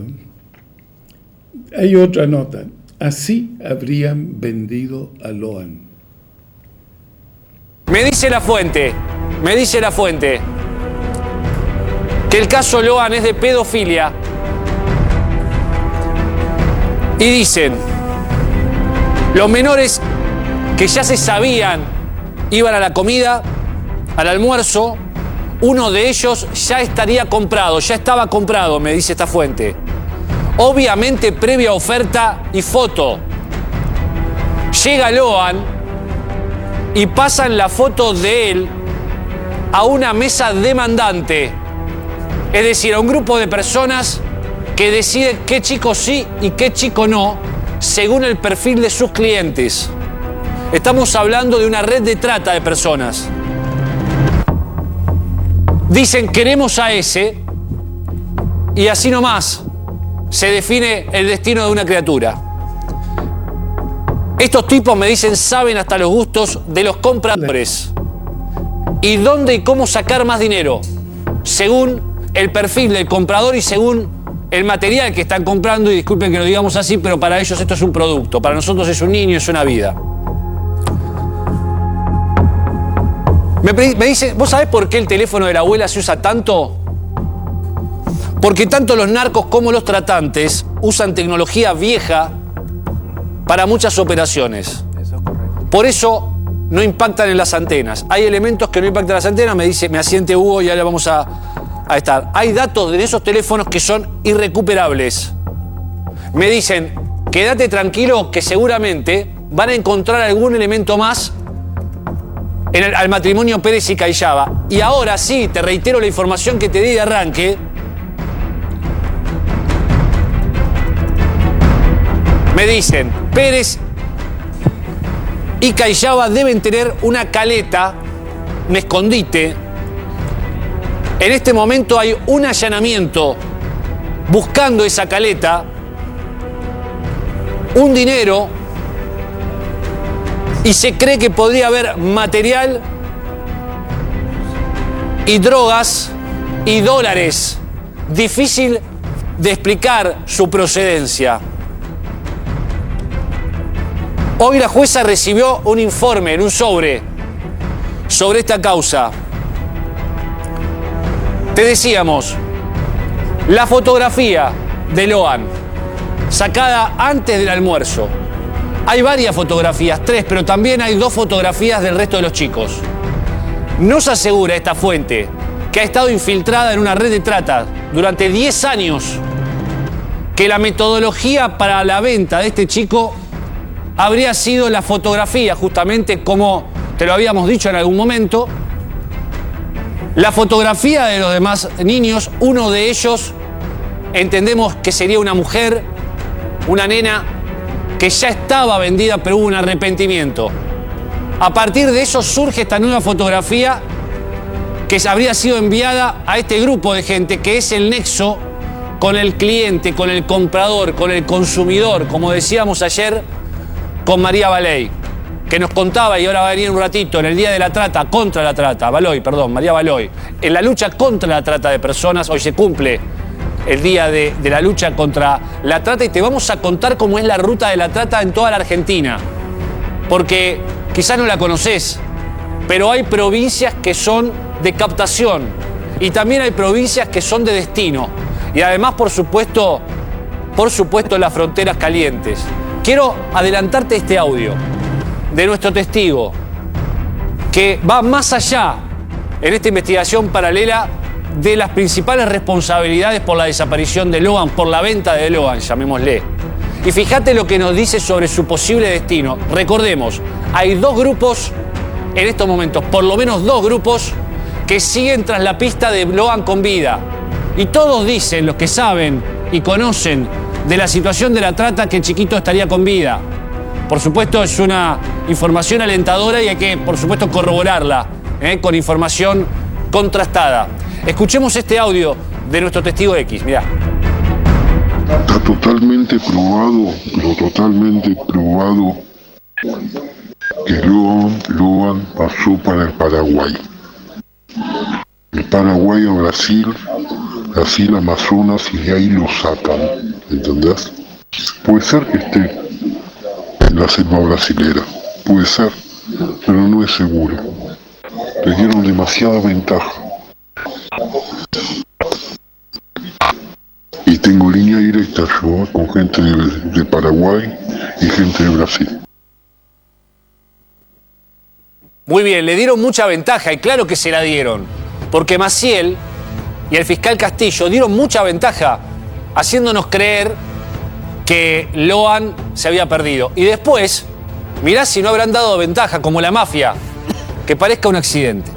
Hay otra nota. Así habrían vendido a Loan. Me dice la fuente, que el caso Loan es de pedofilia. Y dicen, los menores que ya se sabían iban a la comida, al almuerzo, uno de ellos ya estaba comprado, me dice esta fuente. Obviamente previa oferta y foto. Llega Loan y pasan la foto de él a una mesa demandante. Es decir, a un grupo de personas que deciden qué chico sí y qué chico no, según el perfil de sus clientes. Estamos hablando de una red de trata de personas. Dicen, queremos a ese, y así nomás se define el destino de una criatura. Estos tipos, me dicen, saben hasta los gustos de los compradores y dónde y cómo sacar más dinero, según el perfil del comprador y según el material que están comprando. Y disculpen que lo digamos así, pero para ellos esto es un producto, para nosotros es un niño, es una vida. Me dice, ¿vos sabés por qué el teléfono de la abuela se usa tanto? Porque tanto los narcos como los tratantes usan tecnología vieja para muchas operaciones. Por eso no impactan en las antenas. Hay elementos que no impactan en las antenas, me asiente Hugo y ahora vamos a estar. Hay datos de esos teléfonos que son irrecuperables. Me dicen, quédate tranquilo que seguramente van a encontrar algún elemento más al matrimonio Pérez y Cayaba. Y ahora sí, te reitero la información que te di de arranque. Me dicen, Pérez y Cayaba deben tener una caleta, un escondite. En este momento hay un allanamiento buscando esa caleta, un dinero, y se cree que podría haber material y drogas y dólares. Difícil de explicar su procedencia. Hoy la jueza recibió un informe en un sobre esta causa. Te decíamos, la fotografía de Loan, sacada antes del almuerzo. Hay varias fotografías, 3, pero también hay 2 fotografías del resto de los chicos. Nos asegura esta fuente, que ha estado infiltrada en una red de trata durante 10 años, que la metodología para la venta de este chico habría sido la fotografía, justamente como te lo habíamos dicho en algún momento. La fotografía de los demás niños, uno de ellos entendemos que sería una mujer, una nena que ya estaba vendida, pero hubo un arrepentimiento. A partir de eso surge esta nueva fotografía que habría sido enviada a este grupo de gente, que es el nexo con el cliente, con el comprador, con el consumidor, como decíamos ayer con María Baloy, que nos contaba, y ahora va a venir un ratito, en el Día de la Trata, contra la trata, María Baloy, en la lucha contra la trata de personas. Hoy se cumple el día de la lucha contra la trata, y te vamos a contar cómo es la ruta de la trata en toda la Argentina, porque quizás no la conocés, pero hay provincias que son de captación y también hay provincias que son de destino, y además, por supuesto, las fronteras calientes. Quiero adelantarte este audio de nuestro testigo, que va más allá en esta investigación paralela de las principales responsabilidades por la desaparición de Loan, por la venta de Loan, llamémosle. Y fíjate lo que nos dice sobre su posible destino. Recordemos, hay 2 grupos en estos momentos, por lo menos 2 grupos, que siguen tras la pista de Loan con vida. Y todos dicen, los que saben y conocen de la situación de la trata que Chiquito estaría con vida. Por supuesto, es una información alentadora y hay que, por supuesto, corroborarla con información contrastada. Escuchemos este audio de nuestro testigo X, mirá. Está totalmente probado, pero totalmente probado que Loan pasó para el Paraguay. El Paraguay a Brasil, Brasil a Amazonas y de ahí lo sacan, ¿entendés? Puede ser que esté en la selva brasilera, puede ser, pero no es seguro. Le dieron demasiada ventaja. Y tengo línea directa yo con gente de Paraguay y gente de Brasil. Muy bien, le dieron mucha ventaja y claro que se la dieron, porque Maciel y el fiscal Castillo dieron mucha ventaja haciéndonos creer que Loan se había perdido. Y después, mirá si no habrán dado ventaja, como la mafia, que parezca un accidente.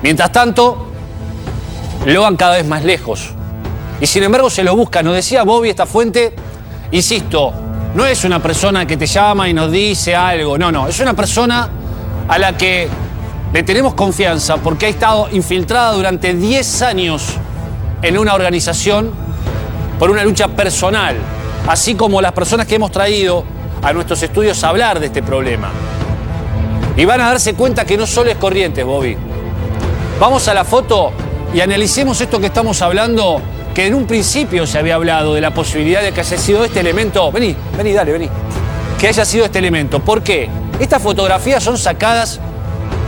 Mientras tanto, Loan cada vez más lejos. Y sin embargo se lo busca. Nos decía Bobby, esta fuente, insisto, no es una persona que te llama y nos dice algo. No, es una persona a la que le tenemos confianza porque ha estado infiltrada durante 10 años en una organización por una lucha personal, así como las personas que hemos traído a nuestros estudios a hablar de este problema. Y van a darse cuenta que no solo es Corrientes, Bobby. Vamos a la foto y analicemos esto que estamos hablando, que en un principio se había hablado de la posibilidad de que haya sido este elemento. Vení, dale. Que haya sido este elemento. ¿Por qué? Estas fotografías son sacadas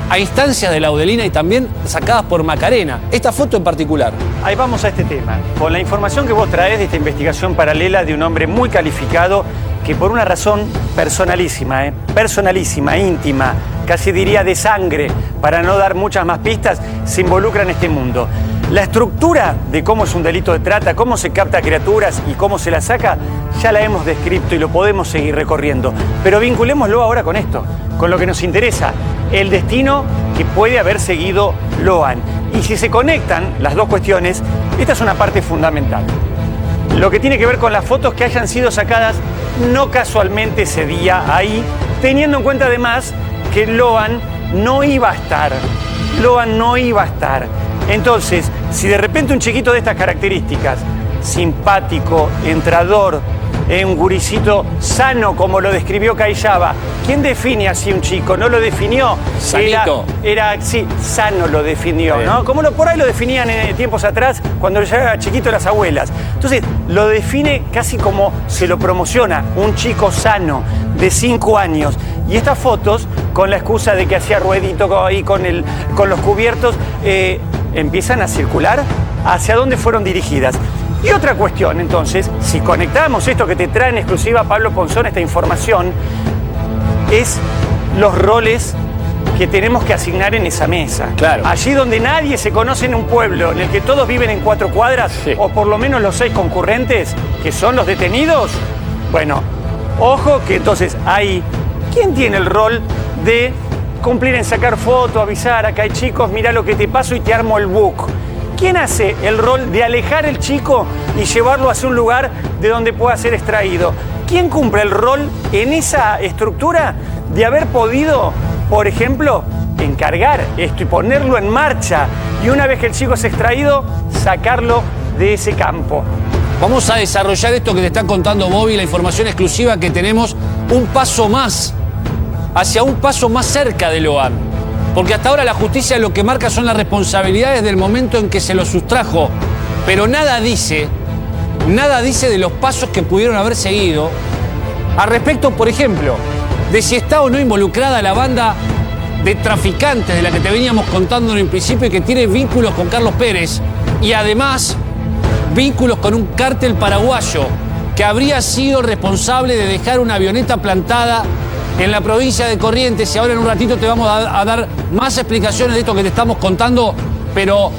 a instancias de Laudelina y también sacadas por Macarena. Esta foto en particular. Ahí vamos a este tema. Con la información que vos traes de esta investigación paralela de un hombre muy calificado que por una razón personalísima, íntima, casi diría de sangre, para no dar muchas más pistas, se involucra en este mundo. La estructura de cómo es un delito de trata, cómo se capta criaturas y cómo se las saca, ya la hemos descrito y lo podemos seguir recorriendo. Pero vinculémoslo ahora con esto, con lo que nos interesa, el destino que puede haber seguido Loan. Y si se conectan las dos cuestiones, esta es una parte fundamental. Lo que tiene que ver con las fotos que hayan sido sacadas no casualmente ese día ahí, teniendo en cuenta además que Loan no iba a estar. Entonces, si de repente un chiquito de estas características, simpático, entrador, un guricito sano, como lo describió Cayaba, ¿quién define así un chico? ¿No lo definió? Sanito. Sí, sano lo definió, ¿no? Como por ahí lo definían en tiempos atrás, cuando ya era chiquito las abuelas. Entonces, lo define casi como se lo promociona, un chico sano, de 5 años. Y estas fotos, con la excusa de que hacía ruedito ahí con los cubiertos, empiezan a circular. ¿Hacia dónde fueron dirigidas? Y otra cuestión, entonces, si conectamos esto que te trae en exclusiva Pablo Ponzón, esta información, es los roles que tenemos que asignar en esa mesa. Claro. Allí donde nadie se conoce en un pueblo, en el que todos viven en 4 cuadras, o por lo menos los 6 concurrentes, que son los detenidos, bueno, ojo que entonces ahí, ¿quién tiene el rol de cumplir en sacar foto, avisar, acá hay chicos, mirá lo que te paso y te armo el book? ¿Quién hace el rol de alejar el chico y llevarlo hacia un lugar de donde pueda ser extraído? ¿Quién cumple el rol en esa estructura de haber podido, por ejemplo, encargar esto y ponerlo en marcha? Y una vez que el chico es extraído, sacarlo de ese campo. Vamos a desarrollar esto que te está contando Bobby, la información exclusiva que tenemos, un paso más, hacia un paso más cerca de Loan. Porque hasta ahora la justicia lo que marca son las responsabilidades del momento en que se lo sustrajo. Pero nada dice de los pasos que pudieron haber seguido. Al respecto, por ejemplo, de si está o no involucrada la banda de traficantes de la que te veníamos contando en el principio y que tiene vínculos con Carlos Pérez. Y además, vínculos con un cártel paraguayo que habría sido responsable de dejar una avioneta plantada en la provincia de Corrientes. Y ahora en un ratito te vamos a dar más explicaciones de esto que te estamos contando, pero...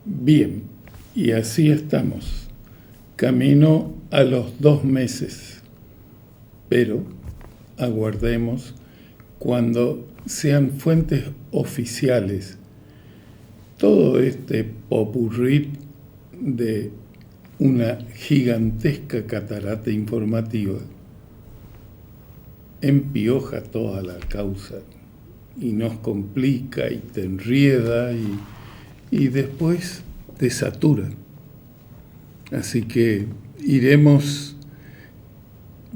Bien, y así estamos, camino a los 2 meses. pero aguardemos cuando sean fuentes oficiales todo este popurrí de una gigantesca catarata informativa empioja toda la causa y nos complica y te enrieda y después te satura. Así que iremos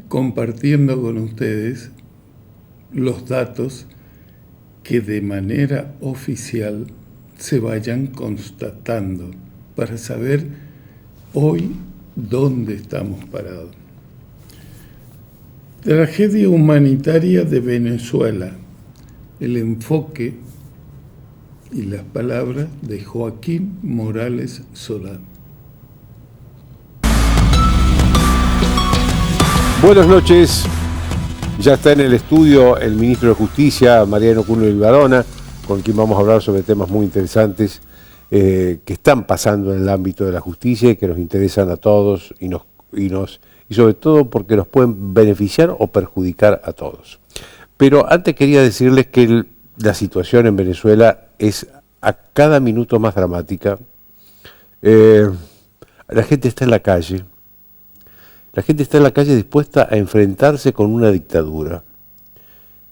compartiendo con ustedes los datos que de manera oficial se vayan constatando para saber hoy dónde estamos parados. Tragedia humanitaria de Venezuela. El enfoque y las palabras de Joaquín Morales Solá. Buenas noches. Ya está en el estudio el ministro de Justicia, Mariano Cuno Villarona, con quien vamos a hablar sobre temas muy interesantes que están pasando en el ámbito de la justicia y que nos interesan a todos y sobre todo porque nos pueden beneficiar o perjudicar a todos. Pero antes quería decirles que la situación en Venezuela es a cada minuto más dramática. La gente está en la calle. La gente está en la calle dispuesta a enfrentarse con una dictadura.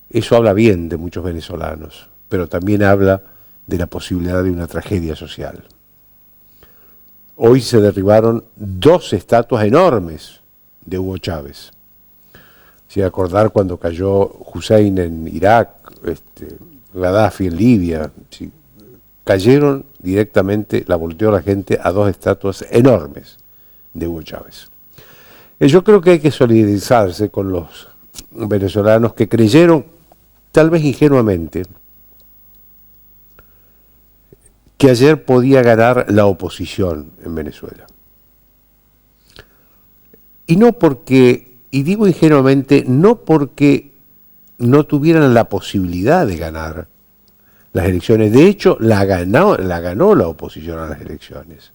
Eso habla bien de muchos venezolanos, pero también habla de la posibilidad de una tragedia social. Hoy se derribaron 2 estatuas enormes de Hugo Chávez. Si acordar cuando cayó Hussein en Irak, Gaddafi en Libia, ¿sí? Cayeron directamente, la volteó la gente a 2 estatuas enormes de Hugo Chávez. Yo creo que hay que solidarizarse con los venezolanos que creyeron, tal vez ingenuamente, que ayer podía ganar la oposición en Venezuela. Y no porque, y digo ingenuamente, no porque no tuvieran la posibilidad de ganar las elecciones. De hecho, la ganó la oposición a las elecciones.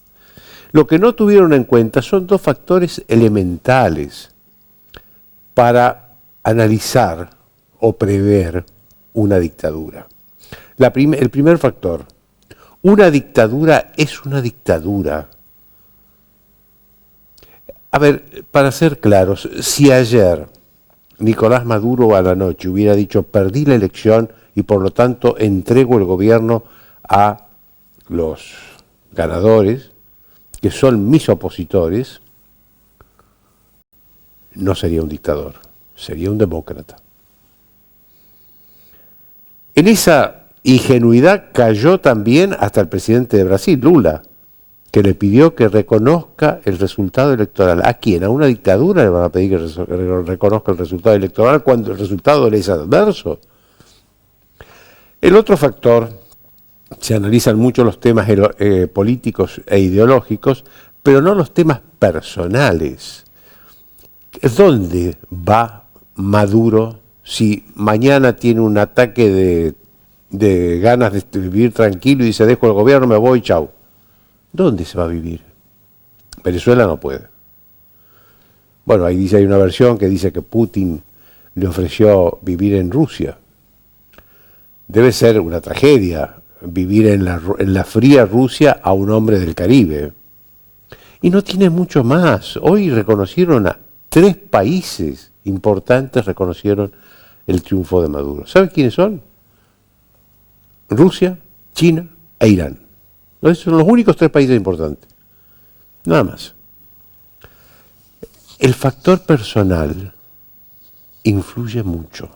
Lo que no tuvieron en cuenta son 2 factores elementales para analizar o prever una dictadura. El primer factor, una dictadura es una dictadura. A ver, para ser claros, si ayer Nicolás Maduro a la noche hubiera dicho perdí la elección y por lo tanto entrego el gobierno a los ganadores, que son mis opositores, no sería un dictador, sería un demócrata. En esa ingenuidad cayó también hasta el presidente de Brasil, Lula, que le pidió que reconozca el resultado electoral. ¿A quién? ¿A una dictadura le van a pedir que reconozca el resultado electoral cuando el resultado le es adverso? El otro factor, se analizan mucho los temas políticos e ideológicos, pero no los temas personales. ¿Dónde va Maduro si mañana tiene un ataque de ganas de vivir tranquilo y dice dejo el gobierno, me voy, chau? ¿Dónde se va a vivir? Venezuela no puede. Bueno, ahí hay una versión que dice que Putin le ofreció vivir en Rusia. Debe ser una tragedia vivir en la fría Rusia a un hombre del Caribe. Y no tiene mucho más. Hoy reconocieron a 3 países importantes, reconocieron el triunfo de Maduro. ¿Sabe quiénes son? Rusia, China e Irán. Esos son los únicos 3 países importantes. Nada más. El factor personal influye mucho.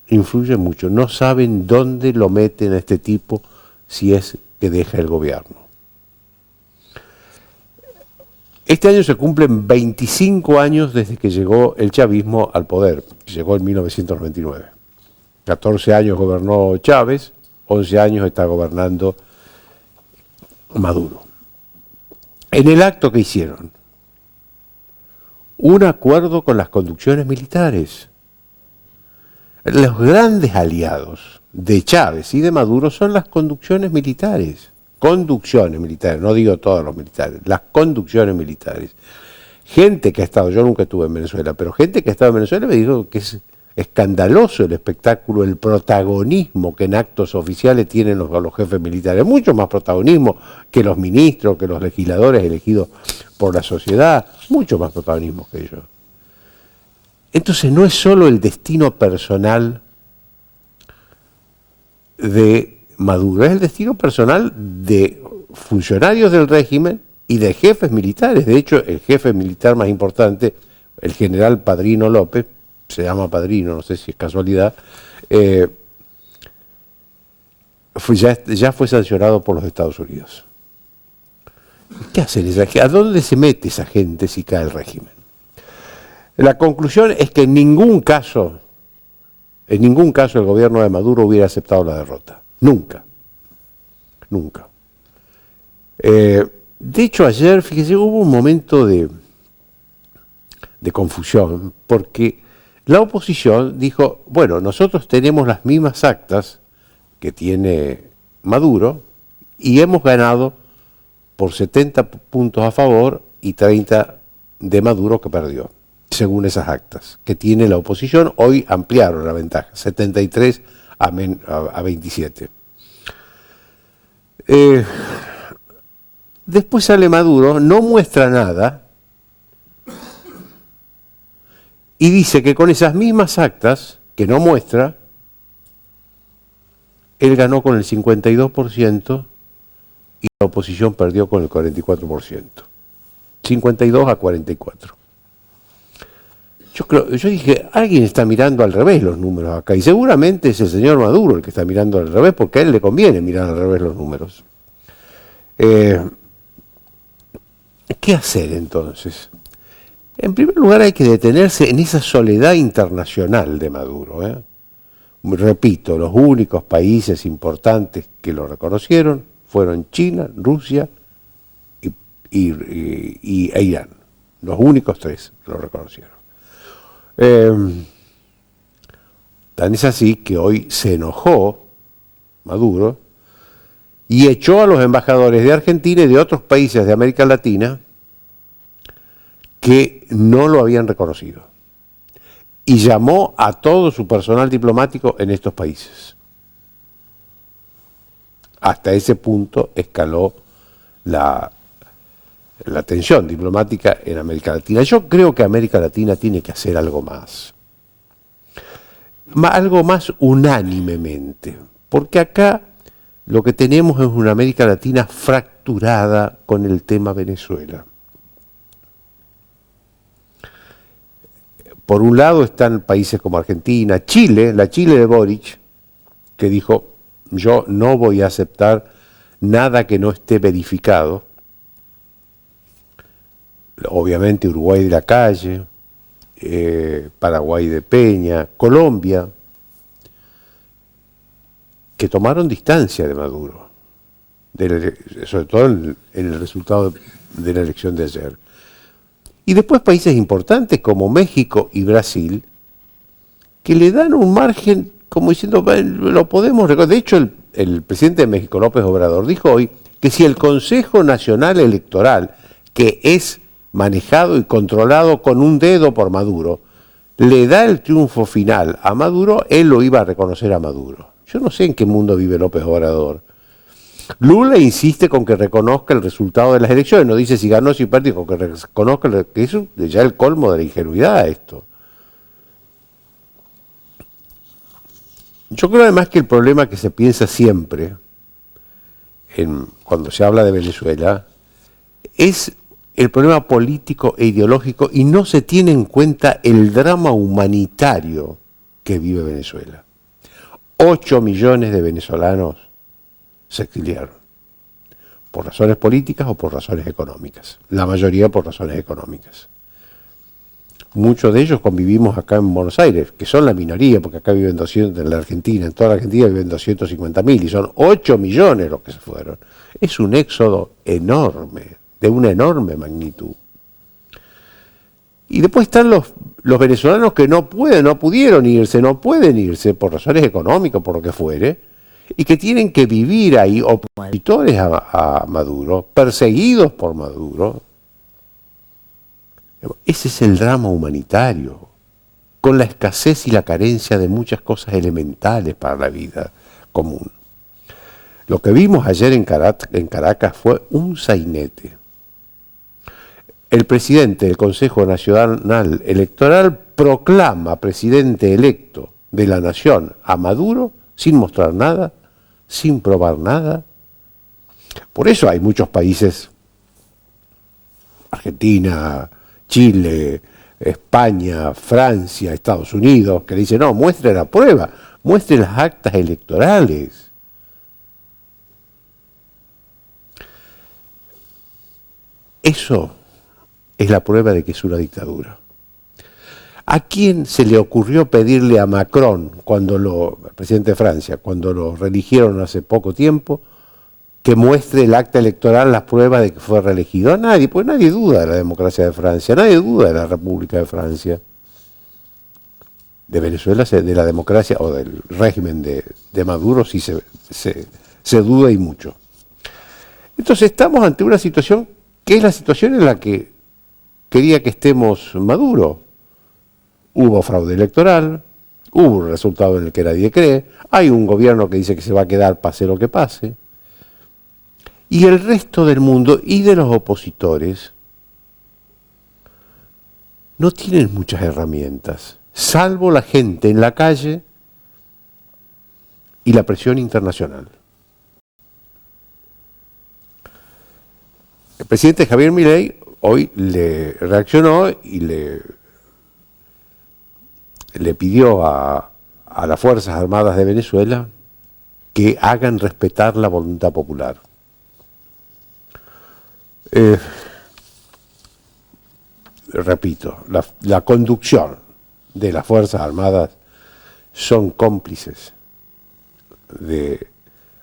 Influye mucho. No saben dónde lo meten a este tipo si es que deja el gobierno. Este año se cumplen 25 años desde que llegó el chavismo al poder. Llegó en 1999. 14 años gobernó Chávez, 11 años está gobernando Maduro. En el acto que hicieron, un acuerdo con las conducciones militares. Los grandes aliados de Chávez y de Maduro son las conducciones militares. Conducciones militares, no digo todos los militares, las conducciones militares. Gente que ha estado, yo nunca estuve en Venezuela, pero gente que ha estado en Venezuela me dijo que es escandaloso el espectáculo, el protagonismo que en actos oficiales tienen los jefes militares, mucho más protagonismo que los ministros, que los legisladores elegidos por la sociedad, mucho más protagonismo que ellos. Entonces no es solo el destino personal de Maduro, es el destino personal de funcionarios del régimen y de jefes militares. De hecho, el jefe militar más importante, el general Padrino López, se llama Padrino, no sé si es casualidad, ya fue sancionado por los Estados Unidos. ¿Qué hacen esa gente? ¿A dónde se mete esa gente si cae el régimen? La conclusión es que en ningún caso el gobierno de Maduro hubiera aceptado la derrota. Nunca. Nunca. De hecho, ayer, fíjese, hubo un momento de confusión, porque la oposición dijo, bueno, nosotros tenemos las mismas actas que tiene Maduro y hemos ganado por 70 puntos a favor y 30 de Maduro que perdió, según esas actas que tiene la oposición. Hoy ampliaron la ventaja, 73 a 27. Después sale Maduro, no muestra nada y dice que con esas mismas actas, que no muestra, él ganó con el 52% y la oposición perdió con el 44%. 52 a 44. Yo dije, alguien está mirando al revés los números acá, y seguramente es el señor Maduro el que está mirando al revés, porque a él le conviene mirar al revés los números. ¿Qué hacer entonces? En primer lugar hay que detenerse en esa soledad internacional de Maduro. Repito, los únicos países importantes que lo reconocieron fueron China, Rusia e Irán. Los únicos tres que lo reconocieron. Tan es así que hoy se enojó Maduro y echó a los embajadores de Argentina y de otros países de América Latina que no lo habían reconocido. Y llamó a todo su personal diplomático en estos países. Hasta ese punto escaló la tensión diplomática en América Latina. Yo creo que América Latina tiene que hacer algo más unánimemente, porque acá lo que tenemos es una América Latina fracturada con el tema Venezuela. Por un lado están países como Argentina, Chile, la Chile de Boric, que dijo, yo no voy a aceptar nada que no esté verificado. Obviamente Uruguay de la Calle, Paraguay de Peña, Colombia, que tomaron distancia de Maduro, sobre todo en el resultado de la elección de ayer. Y después países importantes como México y Brasil, que le dan un margen como diciendo, lo podemos recordar. De hecho, el presidente de México, López Obrador, dijo hoy que si el Consejo Nacional Electoral, que es manejado y controlado con un dedo por Maduro, le da el triunfo final a Maduro, él lo iba a reconocer a Maduro. Yo no sé en qué mundo vive López Obrador. Lula insiste con que reconozca el resultado de las elecciones, no dice si ganó, si perdió, con que reconozca, que eso es ya el colmo de la ingenuidad esto. Yo creo además que el problema que se piensa siempre, cuando se habla de Venezuela, es el problema político e ideológico y no se tiene en cuenta el drama humanitario que vive Venezuela. 8 millones de venezolanos se exiliaron, por razones políticas o por razones económicas, la mayoría por razones económicas. Muchos de ellos convivimos acá en Buenos Aires, que son la minoría, porque acá viven 200, en la Argentina, en toda la Argentina viven 250.000 y son 8 millones los que se fueron. Es un éxodo enorme, de una enorme magnitud. Y después están los venezolanos que no pueden irse por razones económicas, por lo que fuere, y que tienen que vivir ahí opositores a Maduro, perseguidos por Maduro. Ese es el drama humanitario, con la escasez y la carencia de muchas cosas elementales para la vida común. Lo que vimos ayer en Caracas fue un sainete. El presidente del Consejo Nacional Electoral proclama presidente electo de la nación a Maduro sin mostrar nada, sin probar nada. Por eso hay muchos países, Argentina, Chile, España, Francia, Estados Unidos, que le dicen, no, muestre la prueba, muestre las actas electorales. Eso es la prueba de que es una dictadura. ¿A quién se le ocurrió pedirle a Macron, el presidente de Francia, cuando lo reeligieron hace poco tiempo, que muestre el acta electoral, las pruebas de que fue reelegido? A nadie, pues nadie duda de la democracia de Francia, nadie duda de la República de Francia. De Venezuela, de la democracia o del régimen de Maduro, sí se duda y mucho. Entonces estamos ante una situación que es la situación en la que quería que estemos Maduro. Hubo fraude electoral, hubo un resultado en el que nadie cree, hay un gobierno que dice que se va a quedar pase lo que pase. Y el resto del mundo y de los opositores no tienen muchas herramientas, salvo la gente en la calle y la presión internacional. El presidente Javier Milei hoy le reaccionó y le pidió a las Fuerzas Armadas de Venezuela que hagan respetar la voluntad popular. Repito, la conducción de las Fuerzas Armadas son cómplices de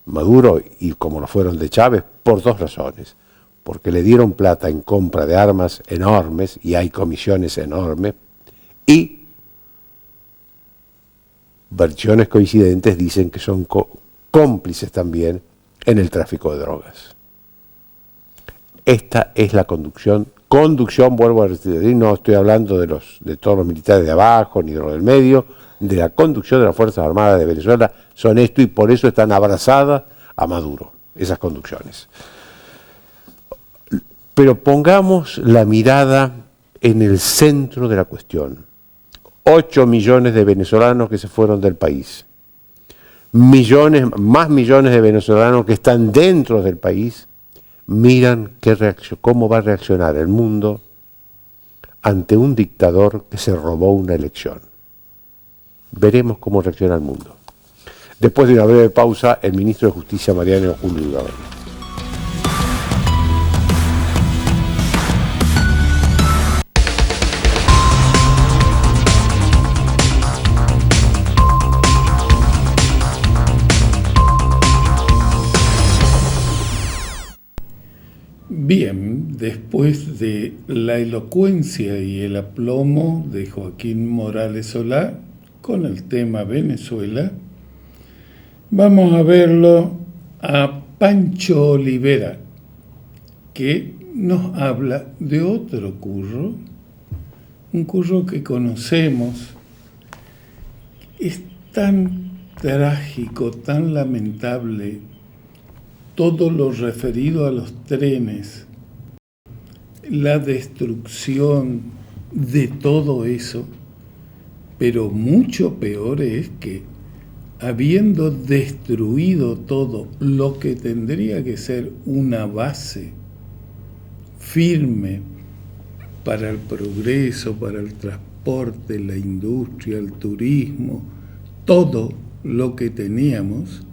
Maduro y como lo fueron de Chávez por dos razones. Porque le dieron plata en compra de armas enormes y hay comisiones enormes, y versiones coincidentes dicen que son cómplices también en el tráfico de drogas. Esta es la conducción, vuelvo a decir, no estoy hablando de todos los militares de abajo ni de los del medio, de la conducción de las Fuerzas Armadas de Venezuela, son esto y por eso están abrazadas a Maduro, esas conducciones. Pero pongamos la mirada en el centro de la cuestión. 8 millones de venezolanos que se fueron del país. Más millones de venezolanos que están dentro del país. Miran cómo va a reaccionar el mundo ante un dictador que se robó una elección. Veremos cómo reacciona el mundo. Después de una breve pausa, el ministro de Justicia, Mariano Julio Ugarra. Bien, después de la elocuencia y el aplomo de Joaquín Morales Solá con el tema Venezuela, vamos a verlo a Pancho Olivera, que nos habla de otro curro, un curro que conocemos. Es tan trágico, tan lamentable todo lo referido a los trenes, la destrucción de todo eso, pero mucho peor es que, habiendo destruido todo lo que tendría que ser una base firme para el progreso, para el transporte, la industria, el turismo, todo lo que teníamos,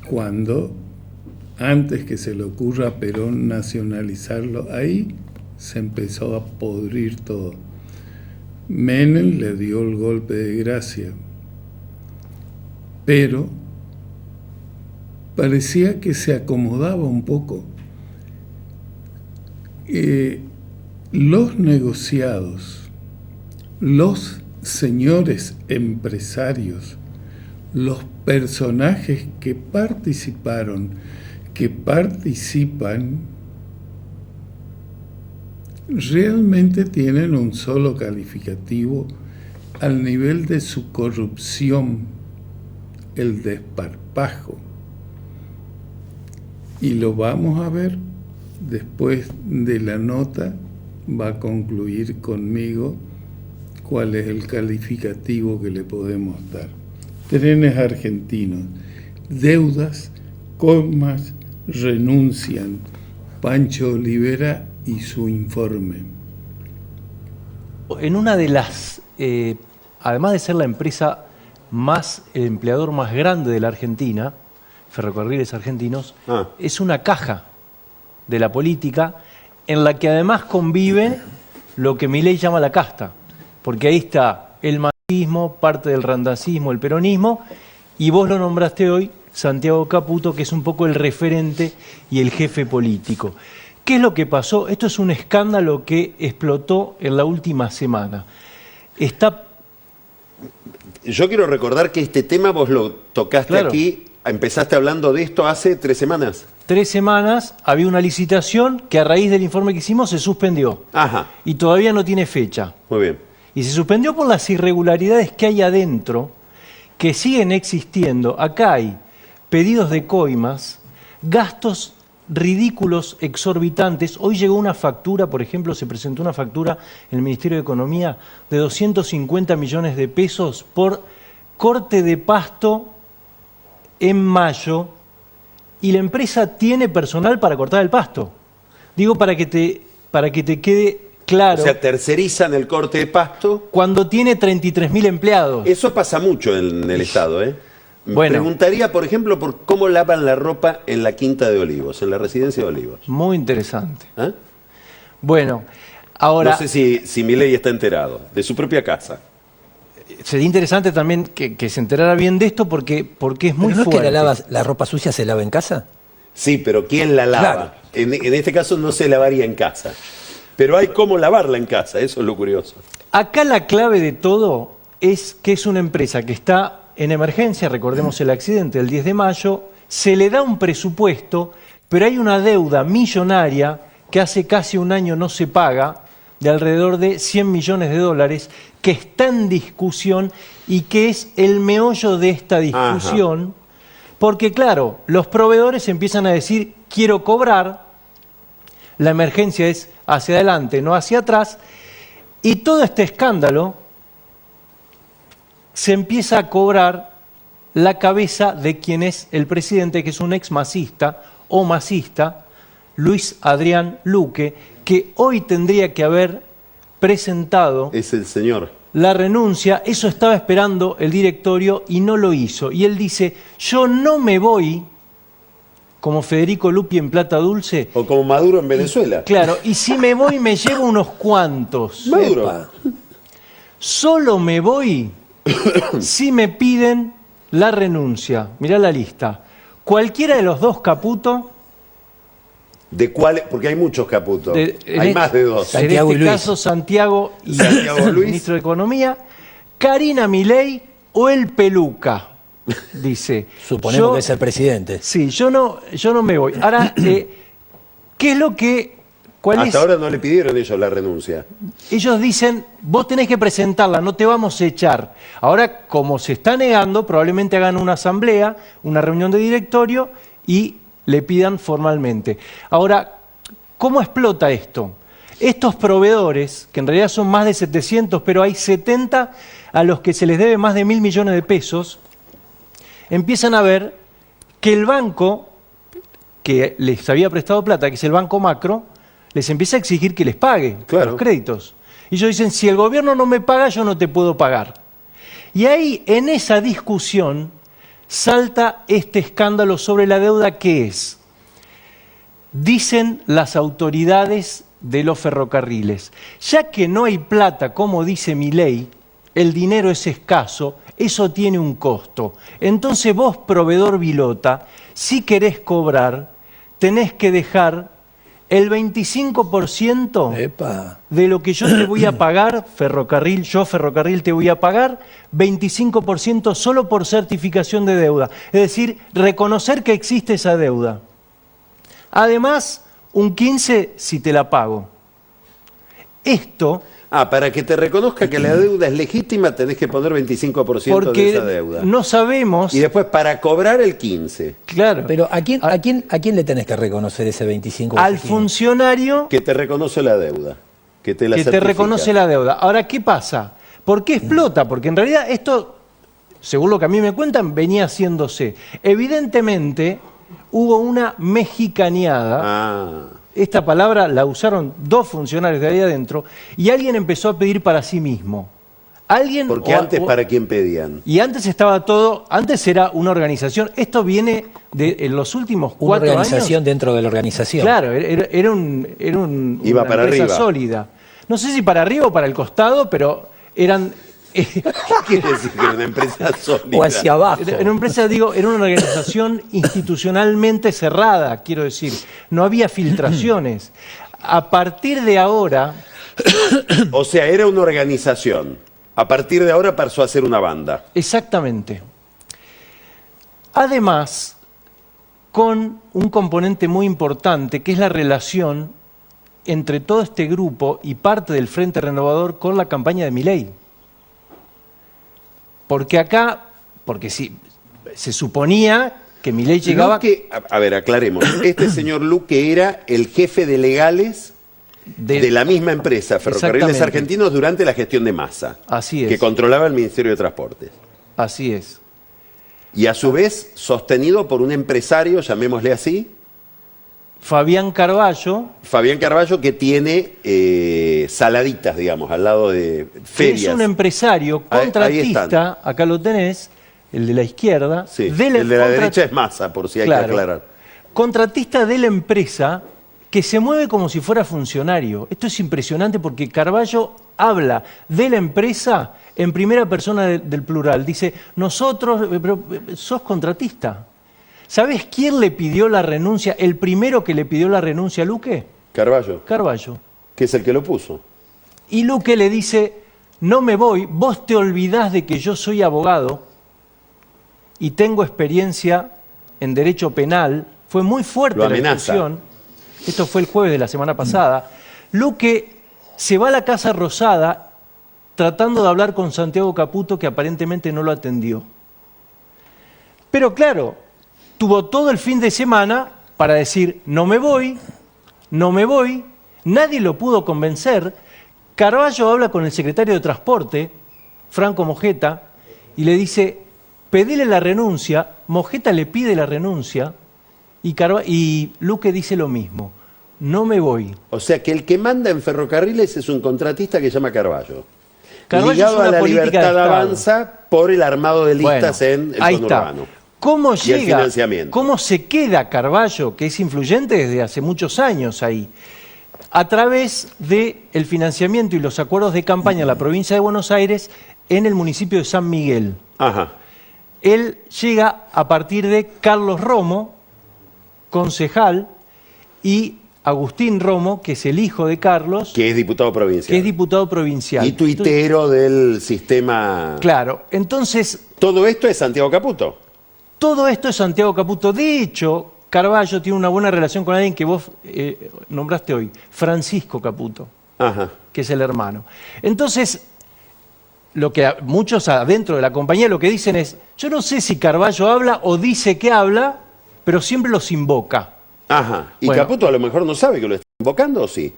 cuando antes que se le ocurra a Perón nacionalizarlo, ahí se empezó a podrir todo. Menem le dio el golpe de gracia, pero parecía que se acomodaba un poco. Los negociados, los señores empresarios, los personajes que participaron, que participan, realmente tienen un solo calificativo al nivel de su corrupción, el desparpajo. Y lo vamos a ver después de la nota, va a concluir conmigo cuál es el calificativo que le podemos dar. Trenes Argentinos, deudas, comas, renuncian, Pancho Olivera y su informe. En una de las, además de ser la empresa el empleador más grande de la Argentina, Ferrocarriles Argentinos, es una caja de la política en la que además convive lo que Milei llama la casta, porque ahí está el macrismo, parte del randacismo, el peronismo, y vos lo nombraste hoy, Santiago Caputo, que es un poco el referente y el jefe político. ¿Qué es lo que pasó? Esto es un escándalo que explotó en la última semana. Yo quiero recordar que este tema vos lo tocaste aquí, empezaste hablando de esto hace 3 semanas. 3 semanas, había una licitación que a raíz del informe que hicimos se suspendió. Ajá. Y todavía no tiene fecha. Muy bien. Y se suspendió por las irregularidades que hay adentro, que siguen existiendo. Acá hay pedidos de coimas, gastos ridículos, exorbitantes. Hoy llegó una factura, por ejemplo, se presentó una factura en el Ministerio de Economía de 250 millones de pesos por corte de pasto en mayo, y la empresa tiene personal para cortar el pasto. Digo para que te quede claro. O sea, tercerizan el corte de pasto. Cuando tiene 33.000 empleados. Eso pasa mucho en el Estado, ¿eh? Bueno. Preguntaría, por ejemplo, por cómo lavan la ropa en la Quinta de Olivos, en la residencia de Olivos. Muy interesante. ¿Eh? Bueno, ahora... No sé si Milei está enterado, de su propia casa. Sería interesante también que se enterara bien de esto porque es muy ¿No fuerte. es que la ropa sucia se lava en casa? Sí, pero ¿quién la lava? Claro. En este caso no se lavaría en casa. Pero hay cómo lavarla en casa, eso es lo curioso. Acá la clave de todo es que es una empresa que está en emergencia, recordemos el accidente del 10 de mayo, se le da un presupuesto, pero hay una deuda millonaria que hace casi un año no se paga, de alrededor de 100 millones de dólares, que está en discusión y que es el meollo de esta discusión, porque claro, los proveedores empiezan a decir, quiero cobrar, la emergencia es hacia adelante, no hacia atrás, y todo este escándalo se empieza a cobrar la cabeza de quien es el presidente, que es un ex masista o masista, Luis Adrián Luque, que hoy tendría que haber presentado es el señor la renuncia. Eso estaba esperando el directorio y no lo hizo. Y él dice, yo no me voy como Federico Lupi en Plata Dulce. O como Maduro en Venezuela. Claro, y si me voy me llevo unos cuantos. Maduro. Epa. Solo me voy si me piden la renuncia. Mirá la lista. Cualquiera de los dos Caputo. ¿De cuál? Porque hay muchos Caputos. Hay más de 2. Santiago en este caso, Santiago y el ministro de Economía. Karina Milei o el Peluca, dice. Suponemos que es el presidente. Sí, yo no me voy. Ahora, ¿qué es lo que... Hasta ahora no le pidieron ellos la renuncia. Ellos dicen, vos tenés que presentarla, no te vamos a echar. Ahora, como se está negando, probablemente hagan una asamblea, una reunión de directorio y le pidan formalmente. Ahora, ¿cómo explota esto? Estos proveedores, que en realidad son más de 700, pero hay 70 a los que se les debe más de 1.000 millones de pesos, empiezan a ver que el banco que les había prestado plata, que es el Banco Macro, les empieza a exigir que les pague los créditos. Y ellos dicen, si el gobierno no me paga, yo no te puedo pagar. Y ahí, en esa discusión, salta este escándalo sobre la deuda que es. Dicen las autoridades de los ferrocarriles, ya que no hay plata, como dice Milei, el dinero es escaso, eso tiene un costo. Entonces vos, proveedor Vilota, si querés cobrar, tenés que dejar el 25% de lo que yo te voy a pagar, Ferrocarril te voy a pagar 25% solo por certificación de deuda. Es decir, reconocer que existe esa deuda. Además, un 15% si te la pago. Esto... para que te reconozca que la deuda es legítima tenés que poner 25% de esa deuda. No sabemos... Y después para cobrar el 15%. Claro. Pero ¿a quién le tenés que reconocer ese 25%? Al funcionario... Que te reconoce la deuda. Que te reconoce la deuda. Ahora, ¿qué pasa? ¿Por qué explota? Porque en realidad esto, según lo que a mí me cuentan, venía haciéndose. Evidentemente, hubo una mexicaneada. Esta palabra la usaron 2 funcionarios de ahí adentro y alguien empezó a pedir para sí mismo. Porque antes, ¿para quién pedían? Y antes estaba todo, antes era una organización, esto viene en los últimos 4 años. Una organización dentro de la organización. Claro, era una para empresa arriba. Sólida. No sé si para arriba o para el costado, pero eran... ¿Qué quiere decir que era una empresa sólida? O hacia abajo. Era una empresa, era una organización institucionalmente cerrada, quiero decir. No había filtraciones. A partir de ahora... O sea, era una organización. A partir de ahora pasó a ser una banda. Exactamente. Además, con un componente muy importante, que es la relación entre todo este grupo y parte del Frente Renovador con la campaña de Milei. Porque si se suponía que Milei llegaba... Luque, a ver, aclaremos. Este señor Luque era el jefe de legales de la misma empresa, Ferrocarriles Argentinos, durante la gestión de Massa. Así es. Que controlaba el Ministerio de Transportes. Así es. Y a su vez sostenido por un empresario, llamémosle así. Fabián Carballo. Fabián Carballo, que tiene saladitas, digamos, al lado de ferias. Es un empresario contratista, acá lo tenés, el de la izquierda. Sí, el de la derecha es Massa, por si hay que aclarar. Contratista de la empresa que se mueve como si fuera funcionario. Esto es impresionante porque Carballo habla de la empresa en primera persona del plural. Dice, nosotros, pero sos contratista. ¿Sabés quién le pidió la renuncia? ¿El primero que le pidió la renuncia a Luque? Carballo. Carballo. Que es el que lo puso. Y Luque le dice, no me voy, vos te olvidás de que yo soy abogado y tengo experiencia en derecho penal. Fue muy fuerte la discusión. Esto fue el jueves de la semana pasada. Luque se va a la Casa Rosada tratando de hablar con Santiago Caputo, que aparentemente no lo atendió. Pero claro, tuvo todo el fin de semana para decir, no me voy, no me voy. Nadie lo pudo convencer. Carballo habla con el secretario de Transporte, Franco Mojeta, y le dice, pedile la renuncia. Mojeta le pide la renuncia y Luque dice lo mismo, no me voy. O sea que el que manda en Ferrocarriles es un contratista que se llama Carballo. Carballo ligado es una a la política Libertad de Avanza por el armado de listas en el conurbano. ¿Cómo y el llega? financiamiento. ¿Cómo se queda Carballo, que es influyente desde hace muchos años ahí? A través del financiamiento y los acuerdos de campaña en la provincia de Buenos Aires en el municipio de San Miguel. Ajá. Él llega a partir de Carlos Romo, concejal, y Agustín Romo, que es el hijo de Carlos. Que es diputado provincial. Y tuitero del sistema. Claro, entonces. Todo esto es Santiago Caputo. Todo esto es Santiago Caputo. De hecho, Carballo tiene una buena relación con alguien que vos nombraste hoy, Francisco Caputo, que es el hermano. Entonces, lo que muchos adentro de la compañía lo que dicen es, yo no sé si Carballo habla o dice que habla, pero siempre los invoca. Ajá. ¿Y bueno, Caputo a lo mejor no sabe que lo está invocando o sí?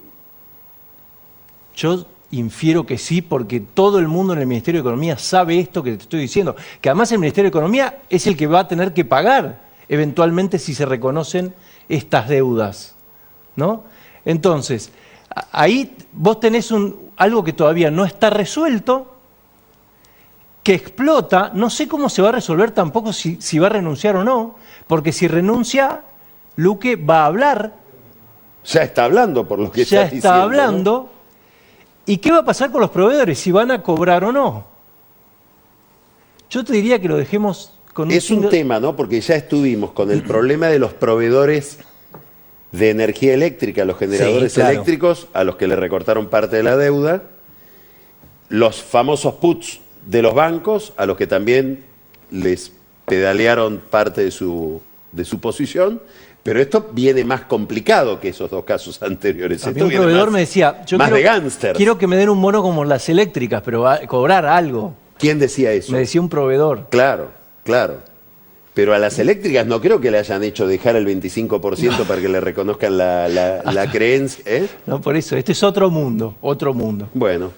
Yo infiero que sí, porque todo el mundo en el Ministerio de Economía sabe esto que te estoy diciendo. Que además el Ministerio de Economía es el que va a tener que pagar eventualmente si se reconocen estas deudas, ¿no? Entonces, ahí vos tenés algo que todavía no está resuelto, que explota. No sé cómo se va a resolver tampoco si va a renunciar o no, porque si renuncia, Luque va a hablar. Ya está hablando, por lo que ya está diciendo. Ya está hablando. ¿No? ¿Y qué va a pasar con los proveedores? Si van a cobrar o no. Yo te diría que lo dejemos con Es un tema, ¿no? Porque ya estuvimos con el problema de los proveedores de energía eléctrica, los generadores eléctricos, a los que le recortaron parte de la deuda, los famosos puts de los bancos, a los que también les pedalearon parte de su posición, Pero esto viene más complicado que esos 2 casos anteriores. A mí Esto un viene proveedor más, me decía, yo más quiero, de gángsters. quiero que me den un bono como las eléctricas, pero cobrar algo. ¿Quién decía eso? Me decía un proveedor. Claro, claro. Pero a las eléctricas no creo que le hayan hecho dejar el 25% para que le reconozcan la creencia. No, por eso, este es otro mundo, otro mundo. Bueno.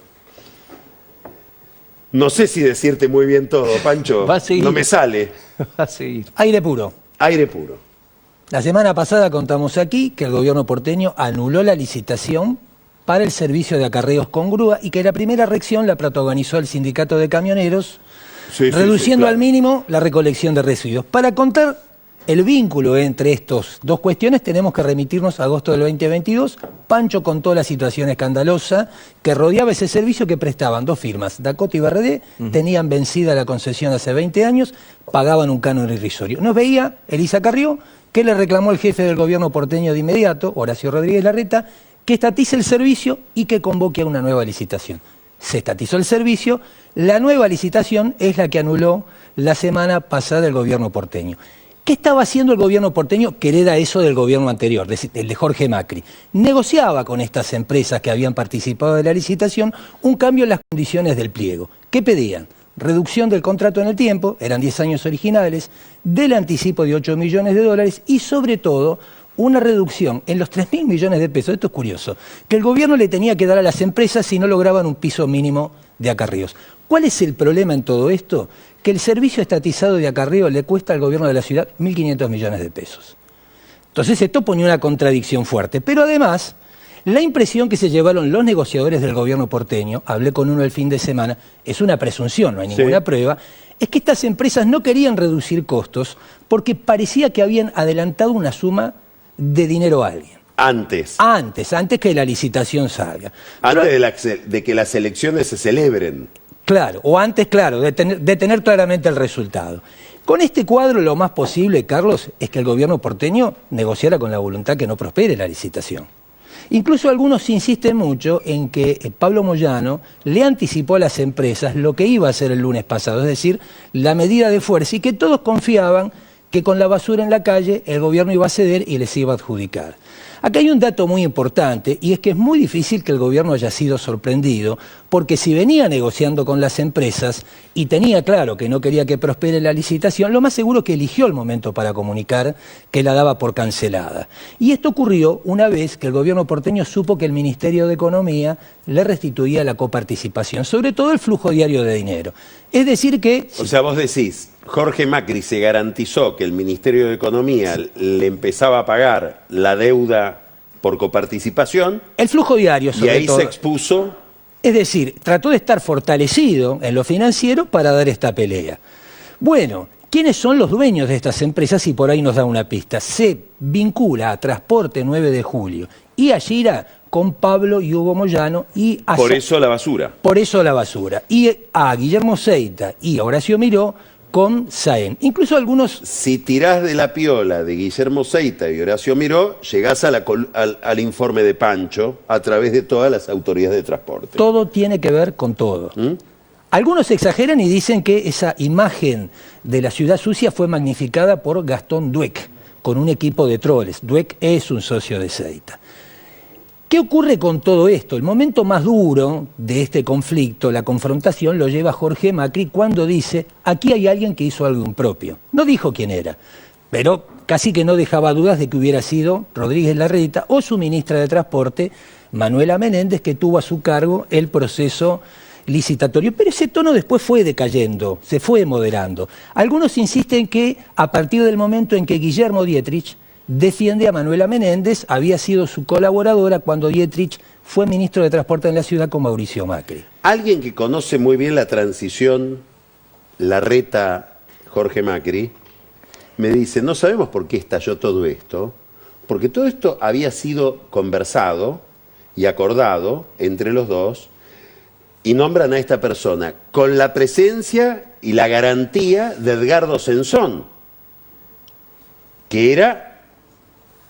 No sé si decirte muy bien todo, Pancho. Va a seguir. No me sale. Va a seguir. Aire puro. Aire puro. La semana pasada contamos aquí que el gobierno porteño anuló la licitación para el servicio de acarreos con grúa y que la primera reacción la protagonizó el sindicato de camioneros, reduciendo al mínimo la recolección de residuos. Para contar el vínculo entre estas 2 cuestiones tenemos que remitirnos a agosto del 2022. Pancho contó la situación escandalosa que rodeaba ese servicio que prestaban 2 firmas, Dakota y BRD, tenían vencida la concesión hace 20 años, pagaban un canon irrisorio. Nos veía Elisa Carrió, que le reclamó al jefe del gobierno porteño de inmediato, Horacio Rodríguez Larreta, que estatice el servicio y que convoque a una nueva licitación. Se estatizó el servicio, la nueva licitación es la que anuló la semana pasada el gobierno porteño. ¿Qué estaba haciendo el gobierno porteño que hereda eso del gobierno anterior, el de Jorge Macri? Negociaba con estas empresas que habían participado de la licitación un cambio en las condiciones del pliego. ¿Qué pedían? Reducción del contrato en el tiempo, eran 10 años originales, del anticipo de 8 millones de dólares y sobre todo una reducción en los 3.000 millones de pesos, esto es curioso, que el gobierno le tenía que dar a las empresas si no lograban un piso mínimo de acarreos. ¿Cuál es el problema en todo esto? Que el servicio estatizado de acarreo le cuesta al gobierno de la ciudad 1.500 millones de pesos. Entonces esto ponía una contradicción fuerte, pero además la impresión que se llevaron los negociadores del gobierno porteño, hablé con uno el fin de semana, es una presunción, no hay ninguna prueba, es que estas empresas no querían reducir costos porque parecía que habían adelantado una suma de dinero a alguien. Antes que la licitación salga. Antes de que las elecciones se celebren. Claro, o antes, claro, de tener claramente el resultado. Con este cuadro lo más posible, Carlos, es que el gobierno porteño negociara con la voluntad que no prospere la licitación. Incluso algunos insisten mucho en que Pablo Moyano le anticipó a las empresas lo que iba a hacer el lunes pasado, es decir, la medida de fuerza, y que todos confiaban que con la basura en la calle el gobierno iba a ceder y les iba a adjudicar. Acá hay un dato muy importante y es que es muy difícil que el gobierno haya sido sorprendido porque si venía negociando con las empresas y tenía claro que no quería que prospere la licitación, lo más seguro que eligió el momento para comunicar que la daba por cancelada. Y esto ocurrió una vez que el gobierno porteño supo que el Ministerio de Economía le restituía la coparticipación, sobre todo el flujo diario de dinero. Es decir que... O sea, vos decís, Jorge Macri se garantizó que el Ministerio de Economía le empezaba a pagar la deuda por coparticipación. El flujo diario, sobre todo. Y ahí se expuso. Es decir, trató de estar fortalecido en lo financiero para dar esta pelea. Bueno, ¿quiénes son los dueños de estas empresas? Y por ahí nos da una pista. Se vincula a Transporte 9 de Julio y a Gira con Pablo y Hugo Moyano y a... Por eso la basura. Por eso la basura. Y a Guillermo Seita y a Horacio Miró con Saen. Incluso algunos... Si tirás de la piola de Guillermo Seita y Horacio Miró, llegás a al informe de Pancho a través de todas las autoridades de transporte. Todo tiene que ver con todo. Algunos exageran y dicen que esa imagen de la ciudad sucia fue magnificada por Gastón Dueck, con un equipo de troles. Dueck es un socio de Seita. ¿Qué ocurre con todo esto? El momento más duro de este conflicto, la confrontación, lo lleva Jorge Macri cuando dice, aquí hay alguien que hizo algo impropio. No dijo quién era, pero casi que no dejaba dudas de que hubiera sido Rodríguez Larreta o su ministra de Transporte, Manuela Menéndez, que tuvo a su cargo el proceso licitatorio. Pero ese tono después fue decayendo, se fue moderando. Algunos insisten que a partir del momento en que Guillermo Dietrich defiende a Manuela Menéndez, había sido su colaboradora cuando Dietrich fue ministro de Transporte en la ciudad con Mauricio Macri. Alguien que conoce muy bien la transición Larreta-Jorge Macri, me dice, no sabemos por qué estalló todo esto, porque todo esto había sido conversado y acordado entre los dos, y nombran a esta persona con la presencia y la garantía de Edgardo Sensón, que era...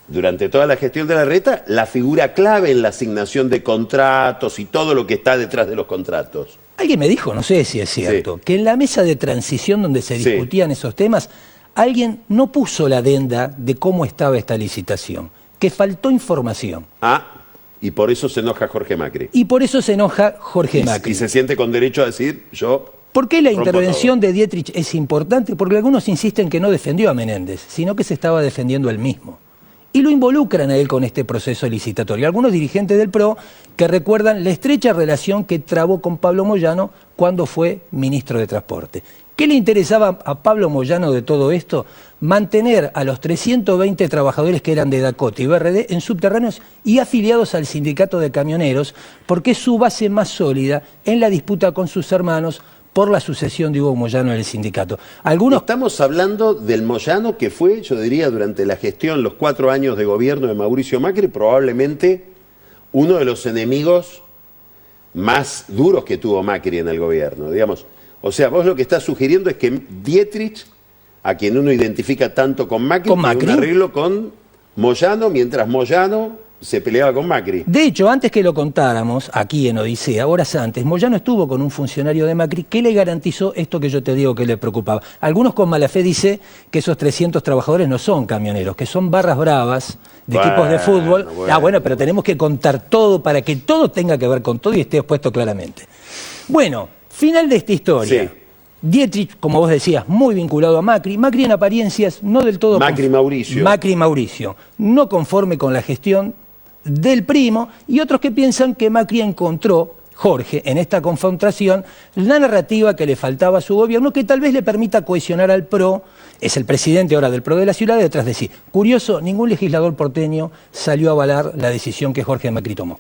durante toda la gestión de Larreta, la figura clave en la asignación de contratos y todo lo que está detrás de los contratos. Alguien me dijo, no sé si es cierto, que en la mesa de transición donde se discutían esos temas, alguien no puso la adenda de cómo estaba esta licitación, que faltó información. Y por eso se enoja Jorge Macri. Y por eso se enoja Jorge Macri. Y se siente con derecho a decir, yo... ¿Por qué la rompo intervención de Dietrich es importante? Porque algunos insisten que no defendió a Menéndez, sino que se estaba defendiendo él mismo. Y lo involucran a él con este proceso licitatorio. Algunos dirigentes del PRO que recuerdan la estrecha relación que trabó con Pablo Moyano cuando fue ministro de Transporte. ¿Qué le interesaba a Pablo Moyano de todo esto? Mantener a los 320 trabajadores que eran de Dakota y BRD en subterráneos y afiliados al sindicato de camioneros, porque es su base más sólida en la disputa con sus hermanos por la sucesión de Hugo Moyano en el sindicato. Estamos hablando del Moyano que fue, yo diría, durante la gestión, los 4 años de gobierno de Mauricio Macri, probablemente uno de los enemigos más duros que tuvo Macri en el gobierno, digamos. O sea, vos lo que estás sugiriendo es que Dietrich, a quien uno identifica tanto con Macri, tiene un arreglo con Moyano, mientras Moyano se peleaba con Macri. De hecho, antes que lo contáramos, aquí en Odisea, horas antes, Moyano estuvo con un funcionario de Macri que le garantizó esto que yo te digo que le preocupaba. Algunos con mala fe dicen que esos 300 trabajadores no son camioneros, que son barras bravas de equipos de fútbol. Bueno, pero tenemos que contar todo para que todo tenga que ver con todo y esté expuesto claramente. Bueno, final de esta historia. Sí. Dietrich, como vos decías, muy vinculado a Macri. Macri en apariencias no del todo... Macri-Mauricio. Macri-Mauricio. No conforme con la gestión del primo, y otros que piensan que Macri encontró, Jorge, en esta confrontación, la narrativa que le faltaba a su gobierno, que tal vez le permita cohesionar al PRO. Es el presidente ahora del PRO de la ciudad, detrás de sí. Curioso, ningún legislador porteño salió a avalar la decisión que Jorge Macri tomó.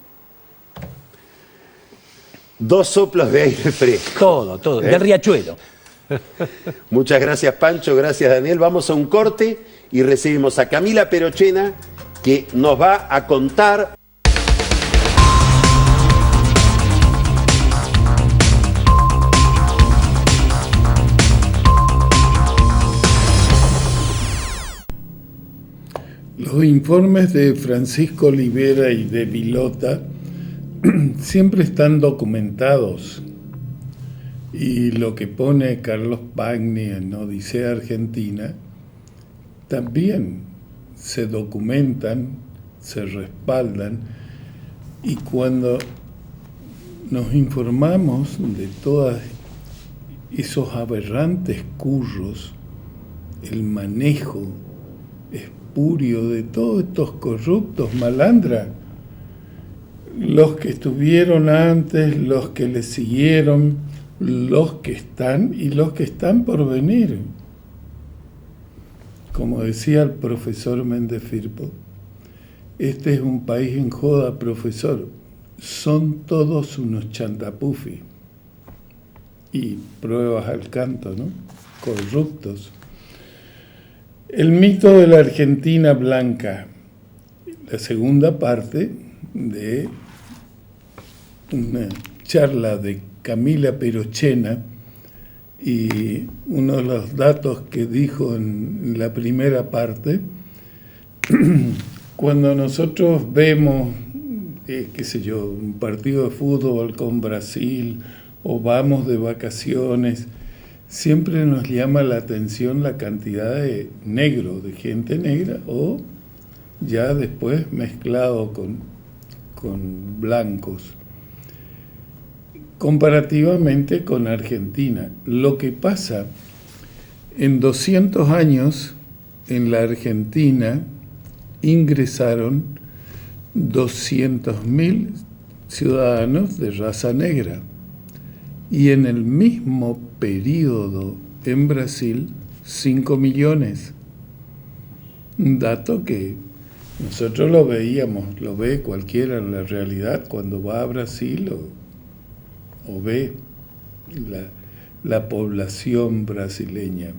2 soplos de aire fresco. Todo, del riachuelo. Muchas gracias, Pancho, gracias, Daniel. Vamos a un corte y recibimos a Camila Perochena, que nos va a contar... Los informes de Francisco Olivera y de Vilota siempre están documentados, y lo que pone Carlos Pagni en Odisea Argentina también se documentan, se respaldan, y cuando nos informamos de todos esos aberrantes curros, el manejo espurio de todos estos corruptos malandra, los que estuvieron antes, los que le siguieron, los que están y los que están por venir. Como decía el profesor Méndez Firpo, este es un país en joda, profesor. Son todos unos chantapufi. Y pruebas al canto, ¿no? Corruptos. El mito de la Argentina blanca. La segunda parte de una charla de Camila Perochena, y uno de los datos que dijo en la primera parte, cuando nosotros vemos, qué sé yo, un partido de fútbol con Brasil o vamos de vacaciones, siempre nos llama la atención la cantidad de negros, de gente negra, o ya después mezclado con blancos. Comparativamente con Argentina, lo que pasa en 200 años en la Argentina ingresaron 200.000 ciudadanos de raza negra, y en el mismo periodo en Brasil 5 millones. Un dato que nosotros lo veíamos, lo ve cualquiera en la realidad cuando va a Brasil o ve la población brasileña,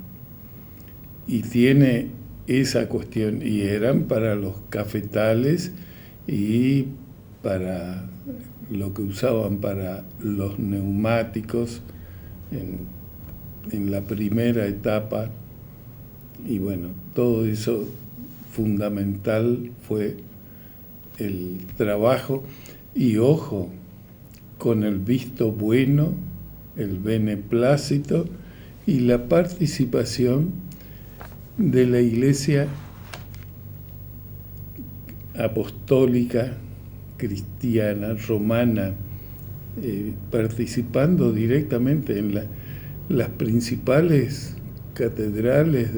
y tiene esa cuestión, y eran para los cafetales y para lo que usaban para los neumáticos en la primera etapa, y bueno, todo eso fundamental fue el trabajo, y ojo, con el visto bueno, el beneplácito y la participación de la Iglesia apostólica, cristiana, romana, participando directamente en las principales catedrales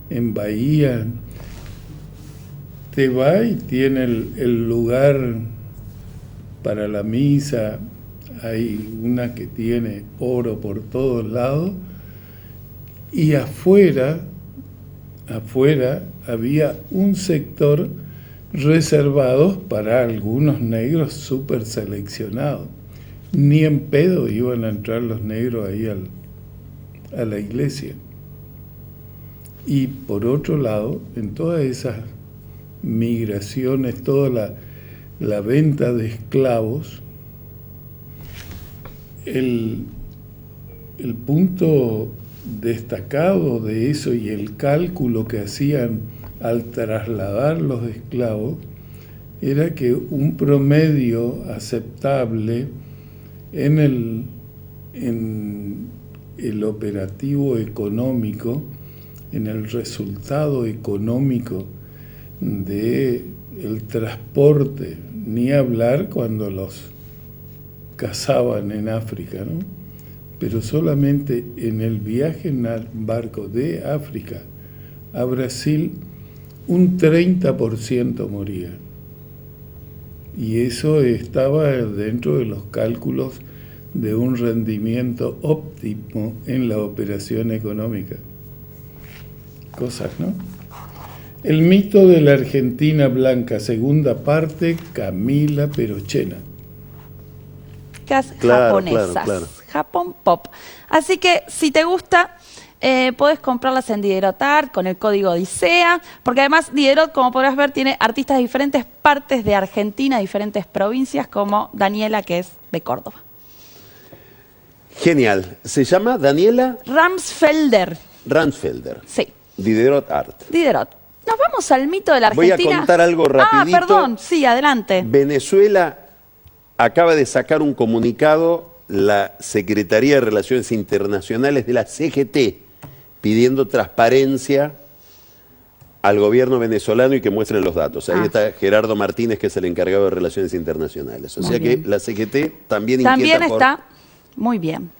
en Bahía. Te va y tiene el lugar para la misa, hay una que tiene oro por todos lados, y afuera había un sector reservado para algunos negros súper seleccionados. Ni en pedo iban a entrar los negros ahí a la iglesia. Y por otro lado, en todas esas migraciones, toda la venta de esclavos, el punto destacado de eso y el cálculo que hacían al trasladar los esclavos era que un promedio aceptable en el operativo económico, en el resultado económico del transporte, ni hablar cuando los cazaban en África, ¿no? Pero solamente en el viaje en barco de África a Brasil, un 30% moría. Y eso estaba dentro de los cálculos de un rendimiento óptimo en la operación económica. Cosas, ¿no? El mito de la Argentina blanca, segunda parte, Camila Perochena. Japonesas, claro. Japón Pop. Así que si te gusta, podés comprarlas en Diderot Art con el código Odisea, porque además Diderot, como podrás ver, tiene artistas de diferentes partes de Argentina, diferentes provincias, como Daniela, que es de Córdoba. Genial. ¿Se llama Daniela? Ramsfelder. Sí. Diderot Art. Diderot. Nos vamos al mito de la Argentina. Voy a contar algo rapidito. Perdón, sí, adelante. Venezuela acaba de sacar un comunicado, la Secretaría de Relaciones Internacionales de la CGT, pidiendo transparencia al gobierno venezolano y que muestren los datos. Ahí está Gerardo Martínez, que es el encargado de Relaciones Internacionales. O sea que la CGT también inquieta está muy bien.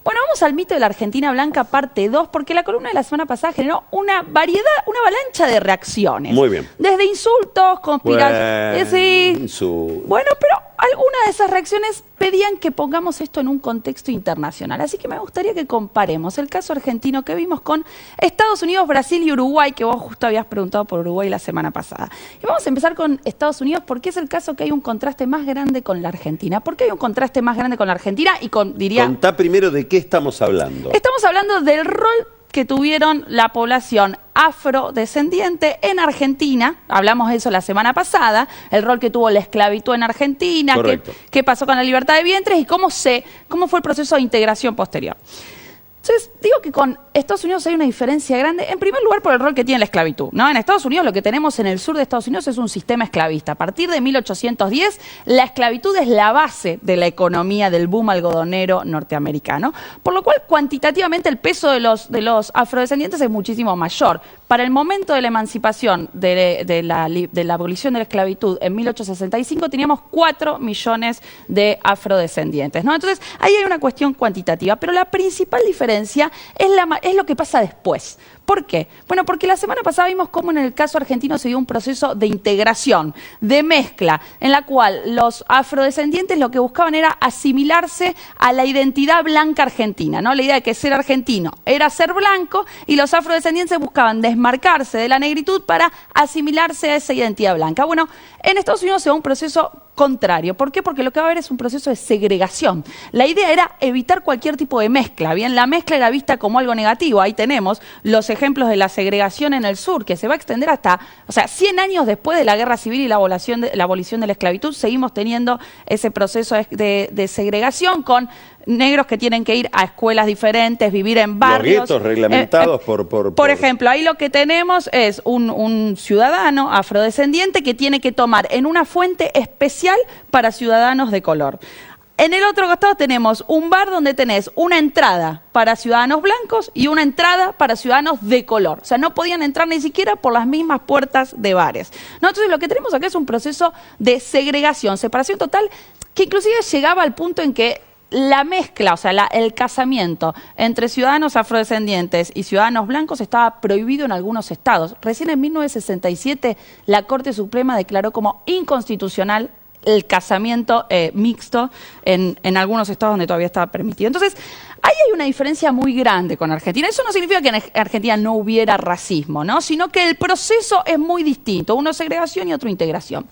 Bueno, vamos al mito de la Argentina blanca, parte 2, porque la columna de la semana pasada generó una avalancha de reacciones. Muy bien. Desde insultos, conspiraciones. Bueno, pero algunas de esas reacciones pedían que pongamos esto en un contexto internacional. Así que me gustaría que comparemos el caso argentino que vimos con Estados Unidos, Brasil y Uruguay, que vos justo habías preguntado por Uruguay la semana pasada. Y vamos a empezar con Estados Unidos porque es el caso que hay un contraste más grande con la Argentina. ¿Por qué hay un contraste más grande con la Argentina y con, diría... Contá primero de qué estamos hablando. Estamos hablando del rol que tuvieron la población afrodescendiente en Argentina, hablamos de eso la semana pasada, el rol que tuvo la esclavitud en Argentina, qué pasó con la libertad de vientres y cómo fue el proceso de integración posterior. Entonces, digo que con Estados Unidos hay una diferencia grande, en primer lugar por el rol que tiene la esclavitud, ¿no? En Estados Unidos lo que tenemos en el sur de Estados Unidos es un sistema esclavista. A partir de 1810, la esclavitud es la base de la economía del boom algodonero norteamericano, por lo cual cuantitativamente el peso de los afrodescendientes es muchísimo mayor. Para el momento de la emancipación, de la abolición de la esclavitud en 1865, teníamos 4 millones de afrodescendientes, ¿no? Entonces, ahí hay una cuestión cuantitativa, pero la principal diferencia es lo que pasa después. ¿Por qué? Bueno, porque la semana pasada vimos cómo en el caso argentino se dio un proceso de integración, de mezcla, en la cual los afrodescendientes lo que buscaban era asimilarse a la identidad blanca argentina, ¿no? La idea de que ser argentino era ser blanco y los afrodescendientes buscaban desmarcarse de la negritud para asimilarse a esa identidad blanca. Bueno, en Estados Unidos se da un proceso contrario. ¿Por qué? Porque lo que va a haber es un proceso de segregación. La idea era evitar cualquier tipo de mezcla. Bien, la mezcla era vista como algo negativo. Ahí tenemos los ejemplos de la segregación en el sur, que se va a extender hasta, 100 años después de la Guerra Civil y la abolición de la esclavitud, seguimos teniendo ese proceso de segregación con negros que tienen que ir a escuelas diferentes, vivir en barrios. Los guetos reglamentados por ejemplo, ahí lo que tenemos es un ciudadano afrodescendiente que tiene que tomar en una fuente especial para ciudadanos de color. En el otro costado tenemos un bar donde tenés una entrada para ciudadanos blancos y una entrada para ciudadanos de color. O sea, no podían entrar ni siquiera por las mismas puertas de bares, ¿no? Entonces lo que tenemos acá es un proceso de segregación, separación total, que inclusive llegaba al punto en que la mezcla, o sea, el casamiento entre ciudadanos afrodescendientes y ciudadanos blancos estaba prohibido en algunos estados. Recién en 1967 la Corte Suprema declaró como inconstitucional el casamiento mixto en algunos estados donde todavía estaba permitido. Entonces, ahí hay una diferencia muy grande con Argentina. Eso no significa que en Argentina no hubiera racismo, ¿no? Sino que el proceso es muy distinto. Uno es segregación y otro integración.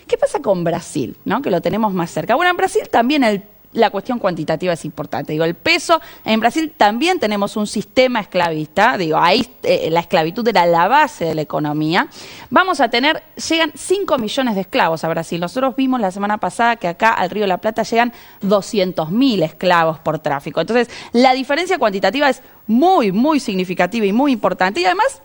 ¿Qué pasa con Brasil, ¿no? Que lo tenemos más cerca? Bueno, en Brasil también la cuestión cuantitativa es importante. Digo, el peso, en Brasil también tenemos un sistema esclavista. Digo, ahí la esclavitud era la base de la economía. Llegan 5 millones de esclavos a Brasil. Nosotros vimos la semana pasada que acá al Río de la Plata llegan 200.000 esclavos por tráfico. Entonces, la diferencia cuantitativa es muy, muy significativa y muy importante. Y además,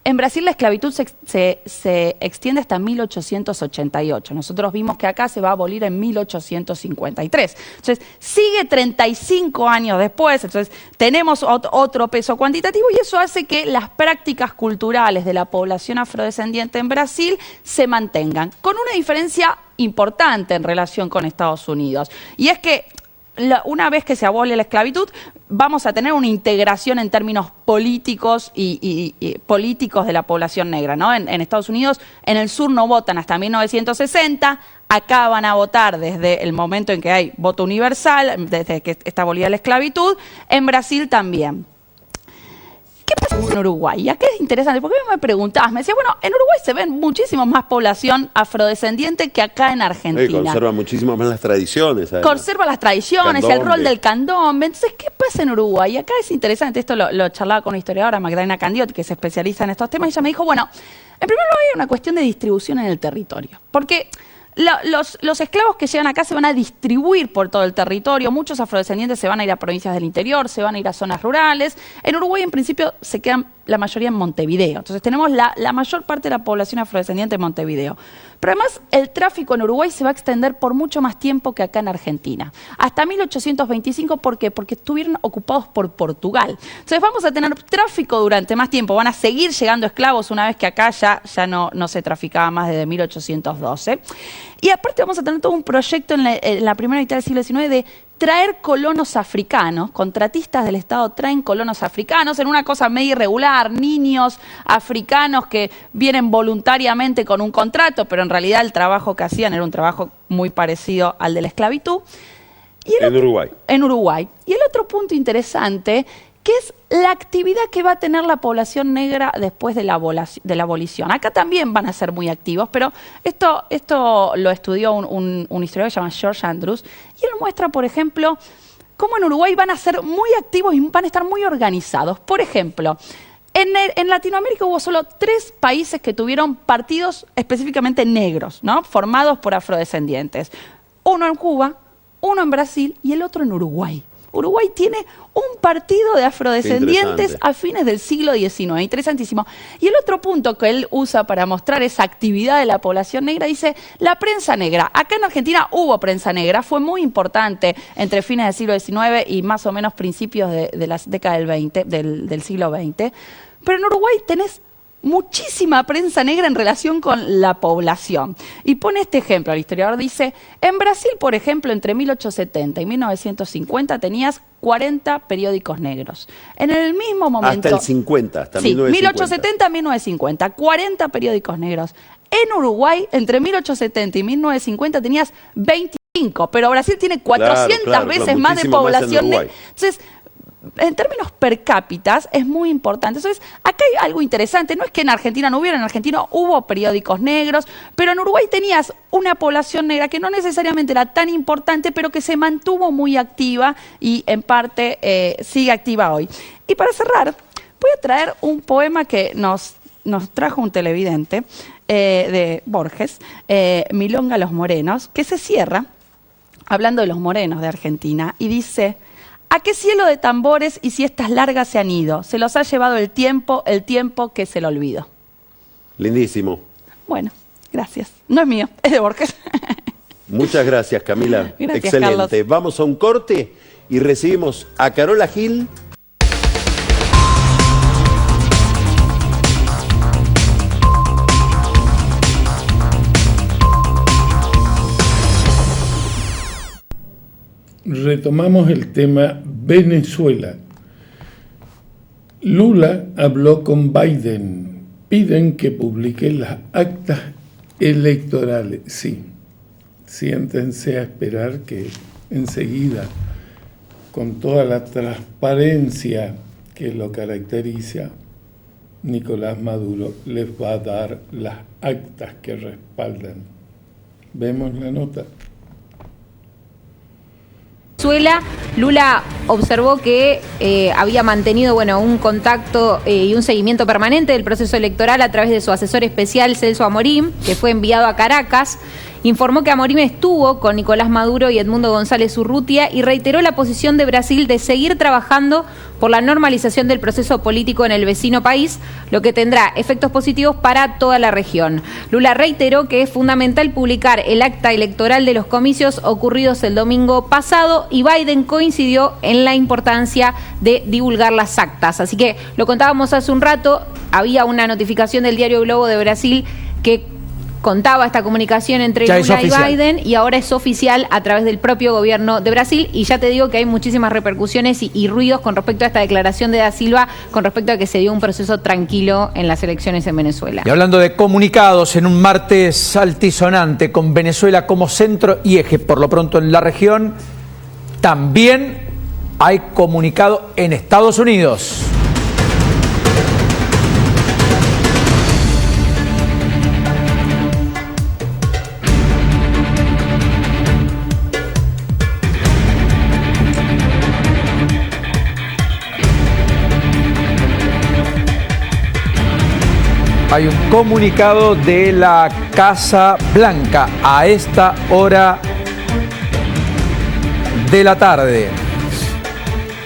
en Brasil la esclavitud se extiende hasta 1888. Nosotros vimos que acá se va a abolir en 1853. Entonces, sigue 35 años después. Entonces, tenemos otro peso cuantitativo y eso hace que las prácticas culturales de la población afrodescendiente en Brasil se mantengan, con una diferencia importante en relación con Estados Unidos. Y es que una vez que se abole la esclavitud, vamos a tener una integración en términos políticos y políticos de la población negra, ¿no? En Estados Unidos, en el sur no votan hasta 1960, acá van a votar desde el momento en que hay voto universal, desde que está abolida la esclavitud, en Brasil también. ¿Qué pasa en Uruguay? Y acá es interesante, porque me preguntabas, me decías, bueno, en Uruguay se ven muchísimo más población afrodescendiente que acá en Argentina. Conserva muchísimo más las tradiciones. Además. Conserva las tradiciones, candombe. El rol del candombe. Entonces, ¿qué pasa en Uruguay? Y acá es interesante, esto lo charlaba con una historiadora, Magdalena Candiot, que se especializa en estos temas, y ella me dijo, bueno, en primer lugar hay una cuestión de distribución en el territorio, porque los esclavos que llegan acá se van a distribuir por todo el territorio. Muchos afrodescendientes se van a ir a provincias del interior, se van a ir a zonas rurales. En Uruguay, en principio, se quedan la mayoría en Montevideo. Entonces tenemos la mayor parte de la población afrodescendiente en Montevideo. Pero además, el tráfico en Uruguay se va a extender por mucho más tiempo que acá en Argentina. Hasta 1825, ¿por qué? Porque estuvieron ocupados por Portugal. Entonces vamos a tener tráfico durante más tiempo. Van a seguir llegando esclavos una vez que acá ya no se traficaba más desde 1812. Y aparte vamos a tener todo un proyecto en la primera mitad del siglo XIX de traer colonos africanos, contratistas del Estado traen colonos africanos en una cosa medio irregular, niños africanos que vienen voluntariamente con un contrato, pero en realidad el trabajo que hacían era un trabajo muy parecido al de la esclavitud. En Uruguay. En Uruguay. Y el otro punto interesante, que es la actividad que va a tener la población negra después de la abolición. Acá también van a ser muy activos, pero esto lo estudió un historiador que se llama George Andrews, y él muestra, por ejemplo, cómo en Uruguay van a ser muy activos y van a estar muy organizados. Por ejemplo, en Latinoamérica hubo solo 3 países que tuvieron partidos específicamente negros, ¿no? Formados por afrodescendientes. Uno en Cuba, uno en Brasil y el otro en Uruguay. Uruguay tiene un partido de afrodescendientes a fines del siglo XIX, interesantísimo. Y el otro punto que él usa para mostrar esa actividad de la población negra, dice la prensa negra. Acá en Argentina hubo prensa negra, fue muy importante entre fines del siglo XIX y más o menos principios de la década del siglo XX. Pero en Uruguay tenés muchísima prensa negra en relación con la población. Y pone este ejemplo, el historiador dice, en Brasil, por ejemplo, entre 1870 y 1950 tenías 40 periódicos negros. En el mismo momento... Hasta el 50, hasta sí, 1950. 1870 a 1950, 40 periódicos negros. En Uruguay, entre 1870 y 1950 tenías 25, pero Brasil tiene 400 veces más de población negra. Entonces, en términos per cápita es muy importante. Entonces, acá hay algo interesante. No es que en Argentina no hubiera, en Argentina hubo periódicos negros, pero en Uruguay tenías una población negra que no necesariamente era tan importante, pero que se mantuvo muy activa y en parte sigue activa hoy. Y para cerrar, voy a traer un poema que nos trajo un televidente de Borges, Milonga Los Morenos, que se cierra hablando de los morenos de Argentina y dice: ¿a qué cielo de tambores y siestas largas se han ido? Se los ha llevado el tiempo que es el olvido. Lindísimo. Bueno, gracias. No es mío, es de Borges. Muchas gracias, Camila. Gracias, Excelente. Carlos. Vamos a un corte y recibimos a Carola Gil. Retomamos el tema Venezuela. Lula habló con Biden. Piden que publique las actas electorales. Sí, siéntense a esperar que enseguida, con toda la transparencia que lo caracteriza, Nicolás Maduro les va a dar las actas que respaldan. Vemos la nota. Venezuela, Lula observó que había mantenido un contacto y un seguimiento permanente del proceso electoral a través de su asesor especial Celso Amorim, que fue enviado a Caracas. Informó que Amorim estuvo con Nicolás Maduro y Edmundo González Urrutia y reiteró la posición de Brasil de seguir trabajando por la normalización del proceso político en el vecino país, lo que tendrá efectos positivos para toda la región. Lula reiteró que es fundamental publicar el acta electoral de los comicios ocurridos el domingo pasado y Biden coincidió en la importancia de divulgar las actas. Así que lo contábamos hace un rato, había una notificación del diario Globo de Brasil que contaba esta comunicación entre Lula y Biden y ahora es oficial a través del propio gobierno de Brasil y ya te digo que hay muchísimas repercusiones y ruidos con respecto a esta declaración de Da Silva con respecto a que se dio un proceso tranquilo en las elecciones en Venezuela. Y hablando de comunicados, en un martes altisonante con Venezuela como centro y eje por lo pronto en la región, también hay comunicado en Estados Unidos. Hay un comunicado de la Casa Blanca a esta hora de la tarde.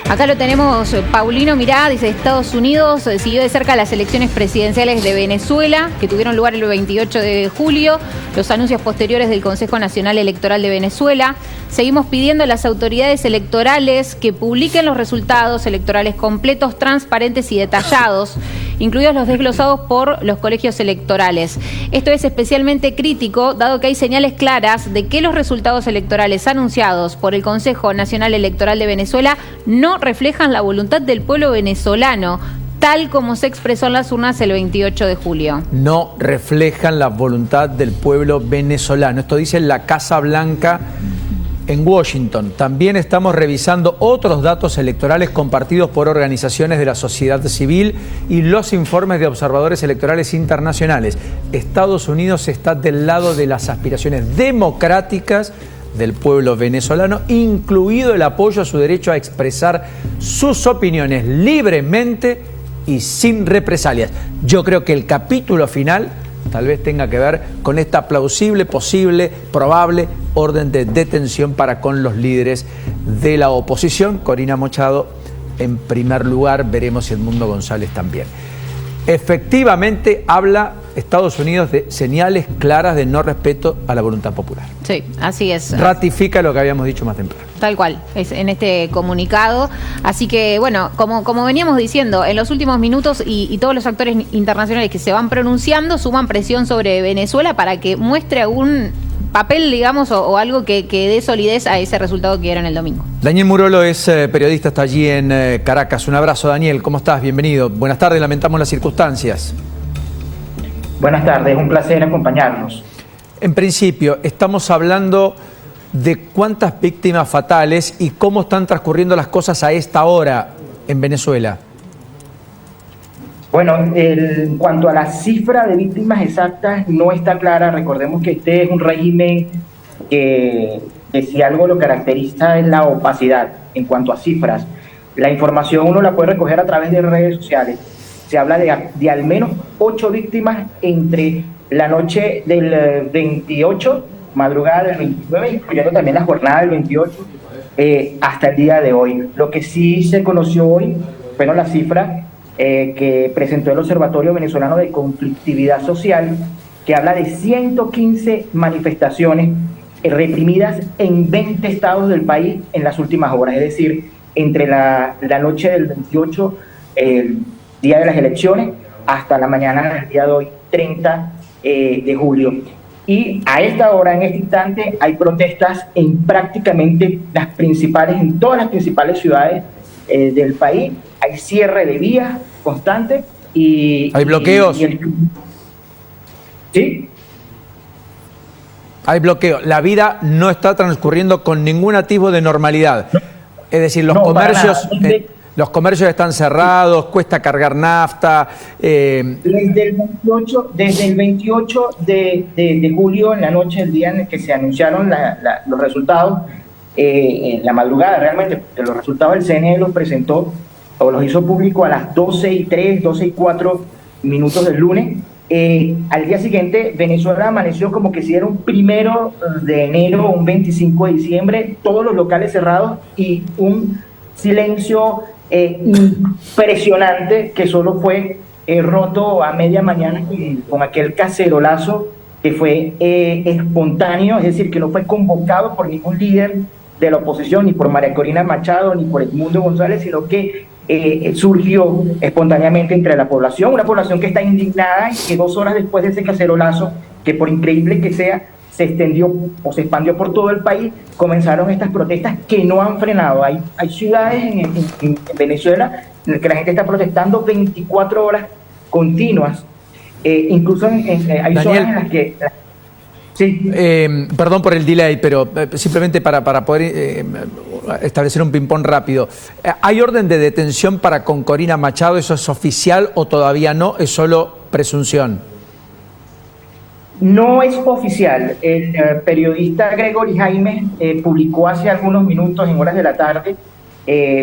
Acá lo tenemos, Paulino, mirá, dice Estados Unidos siguió de cerca las elecciones presidenciales de Venezuela, que tuvieron lugar el 28 de julio, los anuncios posteriores del Consejo Nacional Electoral de Venezuela. Seguimos pidiendo a las autoridades electorales que publiquen los resultados electorales completos, transparentes y detallados, incluidos los desglosados por los colegios electorales. Esto es especialmente crítico, dado que hay señales claras de que los resultados electorales anunciados por el Consejo Nacional Electoral de Venezuela no reflejan la voluntad del pueblo venezolano, tal como se expresó en las urnas el 28 de julio. No reflejan la voluntad del pueblo venezolano. Esto dice la Casa Blanca en Washington. También estamos revisando otros datos electorales compartidos por organizaciones de la sociedad civil y los informes de observadores electorales internacionales. Estados Unidos está del lado de las aspiraciones democráticas del pueblo venezolano, incluido el apoyo a su derecho a expresar sus opiniones libremente y sin represalias. Yo creo que el capítulo final tal vez tenga que ver con esta plausible, posible, probable orden de detención para con los líderes de la oposición. Corina Machado en primer lugar, veremos si Edmundo González también. Efectivamente habla Estados Unidos de señales claras de no respeto a la voluntad popular. Sí, así es. Ratifica lo que habíamos dicho más temprano. Tal cual, es en este comunicado. Así que, bueno, como veníamos diciendo, en los últimos minutos y todos los actores internacionales que se van pronunciando suman presión sobre Venezuela para que muestre algún papel, digamos, o algo que dé solidez a ese resultado que dieron el domingo. Daniel Murolo es periodista, está allí en Caracas. Un abrazo, Daniel. ¿Cómo estás? Bienvenido. Buenas tardes, lamentamos las circunstancias. Buenas tardes, un placer acompañarnos. En principio, estamos hablando de cuántas víctimas fatales y cómo están transcurriendo las cosas a esta hora en Venezuela. Bueno, en cuanto a la cifra de víctimas exactas, no está clara. Recordemos que este es un régimen que si algo lo caracteriza es la opacidad en cuanto a cifras. La información uno la puede recoger a través de redes sociales. Se habla de al menos 8 víctimas entre la noche del 28, madrugada del 29, incluyendo también la jornada del 28, hasta el día de hoy. Lo que sí se conoció hoy fueron las cifras que presentó el Observatorio Venezolano de Conflictividad Social, que habla de 115 manifestaciones reprimidas en 20 estados del país en las últimas horas, es decir, entre la noche del 28, el día de las elecciones, hasta la mañana del día de hoy, 30 de julio. Y a esta hora, en este instante, hay protestas en prácticamente en todas las principales ciudades del país. Hay cierre de vías constante y... ¿Hay bloqueos? ¿Sí? Hay bloqueo. La vida no está transcurriendo con ningún atisbo de normalidad. Es decir, los comercios están cerrados, cuesta cargar nafta. Desde el 28 de julio, en la noche, el día en el que se anunciaron los resultados, en la madrugada realmente, de los resultados del CNE los presentó o los hizo público a las 12:03, 12:04 del lunes. Al día siguiente, Venezuela amaneció como que si era un 1 de enero, un 25 de diciembre, todos los locales cerrados y un silencio impresionante que solo fue roto a media mañana con aquel cacerolazo que fue espontáneo, es decir, que no fue convocado por ningún líder de la oposición, ni por María Corina Machado, ni por Edmundo González, sino que surgió espontáneamente entre la población, una población que está indignada y que 2 horas después de ese cacerolazo, que por increíble que sea, se extendió o se expandió por todo el país, comenzaron estas protestas que no han frenado. Hay ciudades en Venezuela en las que la gente está protestando 24 horas continuas. Incluso hay zonas en las que... Sí. Perdón por el delay, pero simplemente para poder establecer un ping-pong rápido. ¿Hay orden de detención para con Corina Machado? ¿Eso es oficial o todavía no? ¿Es solo presunción? No es oficial. El periodista Gregory Jaime publicó hace algunos minutos, en horas de la tarde,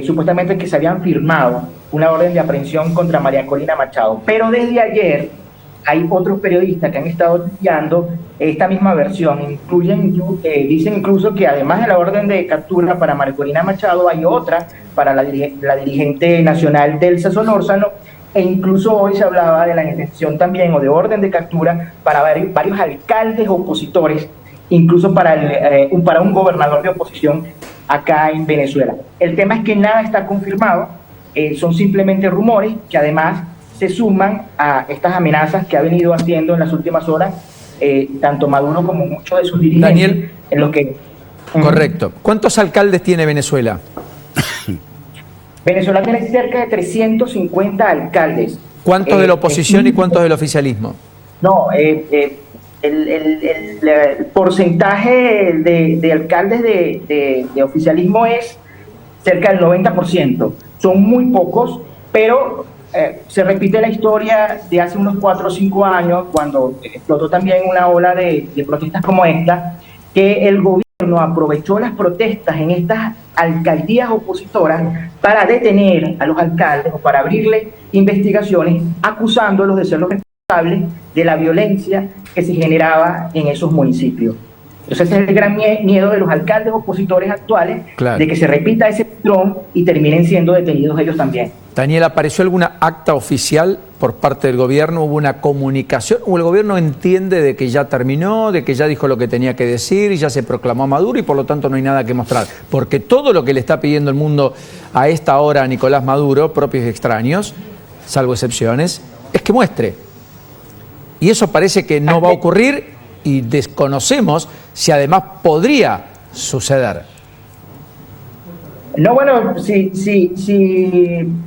supuestamente que se habían firmado una orden de aprehensión contra María Corina Machado. Pero desde ayer hay otros periodistas que han estado estudiando esta misma versión. Dicen incluso que además de la orden de captura para María Corina Machado, hay otra para la dirigente nacional Delsa Solórzano, e incluso hoy se hablaba de la detención también o de orden de captura para varios alcaldes opositores, incluso para un gobernador de oposición acá en Venezuela. El tema es que nada está confirmado, son simplemente rumores que además se suman a estas amenazas que ha venido haciendo en las últimas horas tanto Maduro como muchos de sus dirigentes. Daniel, en lo que... Correcto. ¿Cuántos alcaldes tiene Venezuela? Venezuela tiene cerca de 350 alcaldes. ¿Cuántos de la oposición y cuántos del oficialismo? No, el porcentaje de alcaldes de oficialismo es cerca del 90%. Son muy pocos, pero se repite la historia de hace unos 4 o 5 años, cuando explotó también una ola de protestas como esta, que el gobierno aprovechó las protestas en estas alcaldías opositoras para detener a los alcaldes o para abrirle investigaciones acusándolos de ser los responsables de la violencia que se generaba en esos municipios. Entonces ese es el gran miedo de los alcaldes opositores actuales, claro, de que se repita ese patrón y terminen siendo detenidos ellos también. Daniel, ¿apareció alguna acta oficial por parte del gobierno? ¿Hubo una comunicación? ¿O el gobierno entiende de que ya terminó, de que ya dijo lo que tenía que decir y ya se proclamó a Maduro y por lo tanto no hay nada que mostrar? Porque todo lo que le está pidiendo el mundo a esta hora a Nicolás Maduro, propios y extraños, salvo excepciones, es que muestre. Y eso parece que no va a ocurrir y desconocemos si además podría suceder. No, bueno, si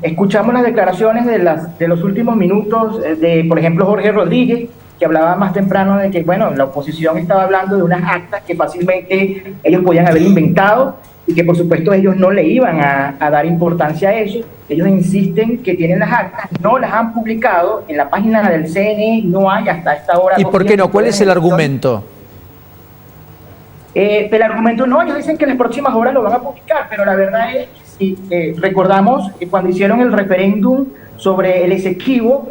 escuchamos las declaraciones de los últimos minutos de, por ejemplo, Jorge Rodríguez, que hablaba más temprano de que, bueno, la oposición estaba hablando de unas actas que fácilmente ellos podían haber inventado y que, por supuesto, ellos no le iban a dar importancia a eso. Ellos insisten que tienen las actas, no las han publicado, en la página del CNE no hay hasta esta hora. ¿Y por qué no? ¿Cuál es el argumento? El argumento no, ellos dicen que en las próximas horas lo van a publicar, pero la verdad es que si recordamos que cuando hicieron el referéndum sobre el Esequibo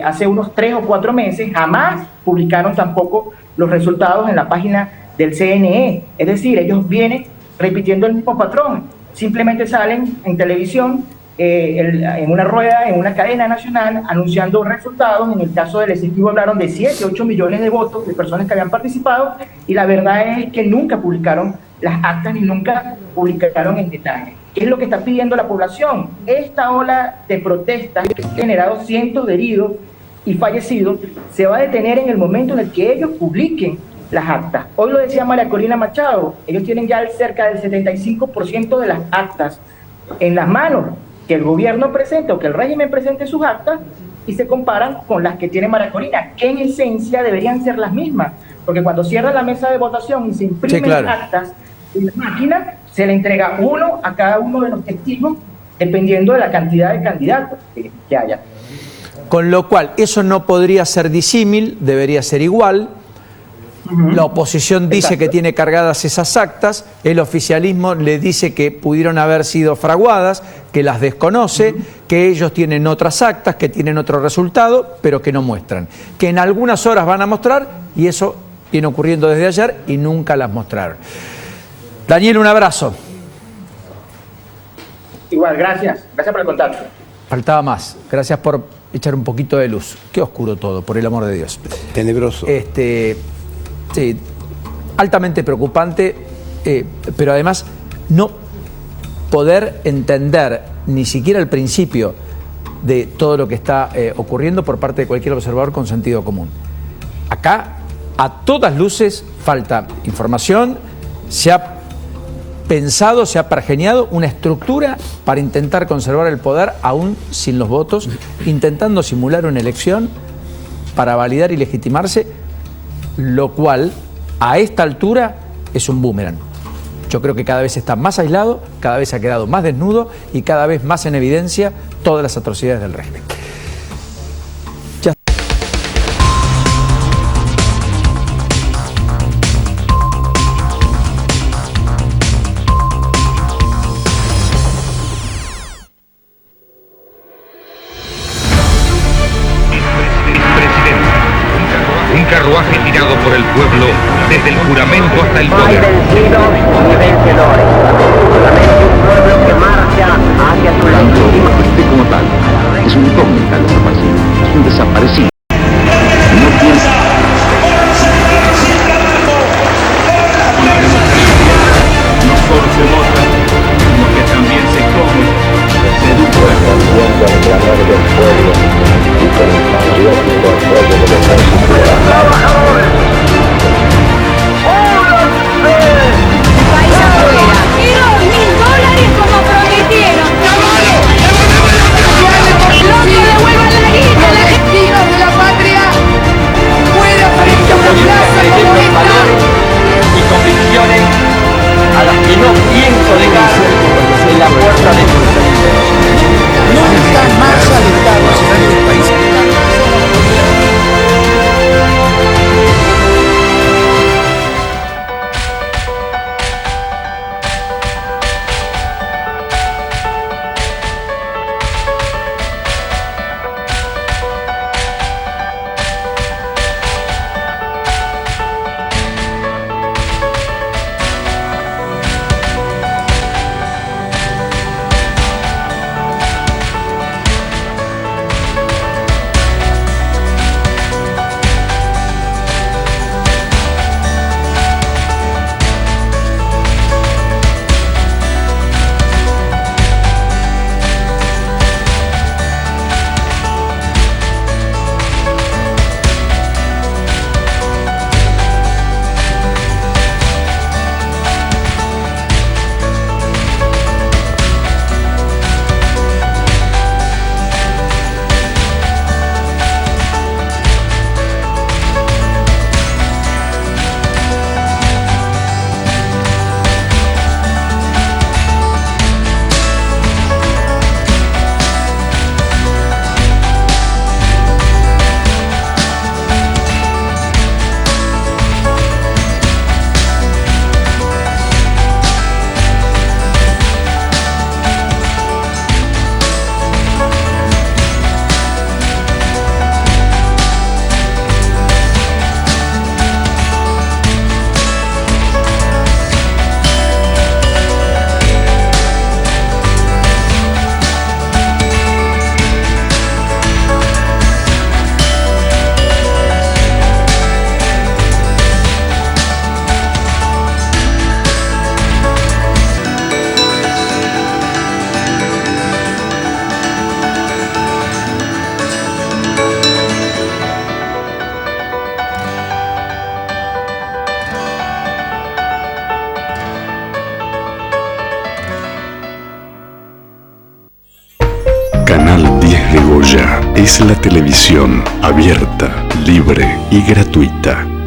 hace unos 3 o 4 meses, jamás publicaron tampoco los resultados en la página del CNE. Es decir, ellos vienen repitiendo el mismo patrón, simplemente salen en televisión en una rueda, en una cadena nacional, anunciando resultados. En el caso del Ejecutivo hablaron de 7, 8 millones de votos de personas que habían participado, y la verdad es que nunca publicaron las actas ni nunca publicaron en detalle. ¿Qué es lo que está pidiendo la población? Esta ola de protestas que ha generado cientos de heridos y fallecidos se va a detener en el momento en el que ellos publiquen las actas. Hoy lo decía María Corina Machado, ellos tienen ya cerca del 75% de las actas en las manos, que el gobierno presente o que el régimen presente sus actas y se comparan con las que tiene María Corina, que en esencia deberían ser las mismas, porque cuando cierra la mesa de votación y se imprimen actas en la máquina, se le entrega uno a cada uno de los testigos, dependiendo de la cantidad de candidatos que haya. Con lo cual, eso no podría ser disímil, debería ser igual. La oposición dice que tiene cargadas esas actas, el oficialismo le dice que pudieron haber sido fraguadas, que las desconoce, que ellos tienen otras actas, que tienen otro resultado, pero que no muestran. Que en algunas horas van a mostrar, y eso viene ocurriendo desde ayer y nunca las mostraron. Daniel, un abrazo. Igual, gracias. Gracias por el contacto. Faltaba más. Gracias por echar un poquito de luz. Qué oscuro todo, por el amor de Dios. Tenebroso. Sí, altamente preocupante, pero además no poder entender ni siquiera el principio de todo lo que está ocurriendo por parte de cualquier observador con sentido común. Acá, a todas luces, falta información, se ha pensado, se ha pergeñado una estructura para intentar conservar el poder aún sin los votos, intentando simular una elección para validar y legitimarse, lo cual a esta altura es un boomerang. Yo creo que cada vez está más aislado, cada vez ha quedado más desnudo y cada vez más en evidencia todas las atrocidades del régimen. Carruaje tirado por el pueblo desde el juramento hasta el poder. No hay vencidos ni vencedores, solamente un pueblo que marcha hacia su legítima. Como tal, es un incógnita el desaparecido, es un desaparecido. No piensa. No solo se vota, sino que también se come, se educa. Respondiendo al clamor del pueblo y con el patriótico apoyo de los trabajadores. País afuera. Y $2.000 como prometieron. ¡Loco, devuelvan la guita! ¡Destinos de la 10 de Goya es la televisión abierta, libre y gratuita.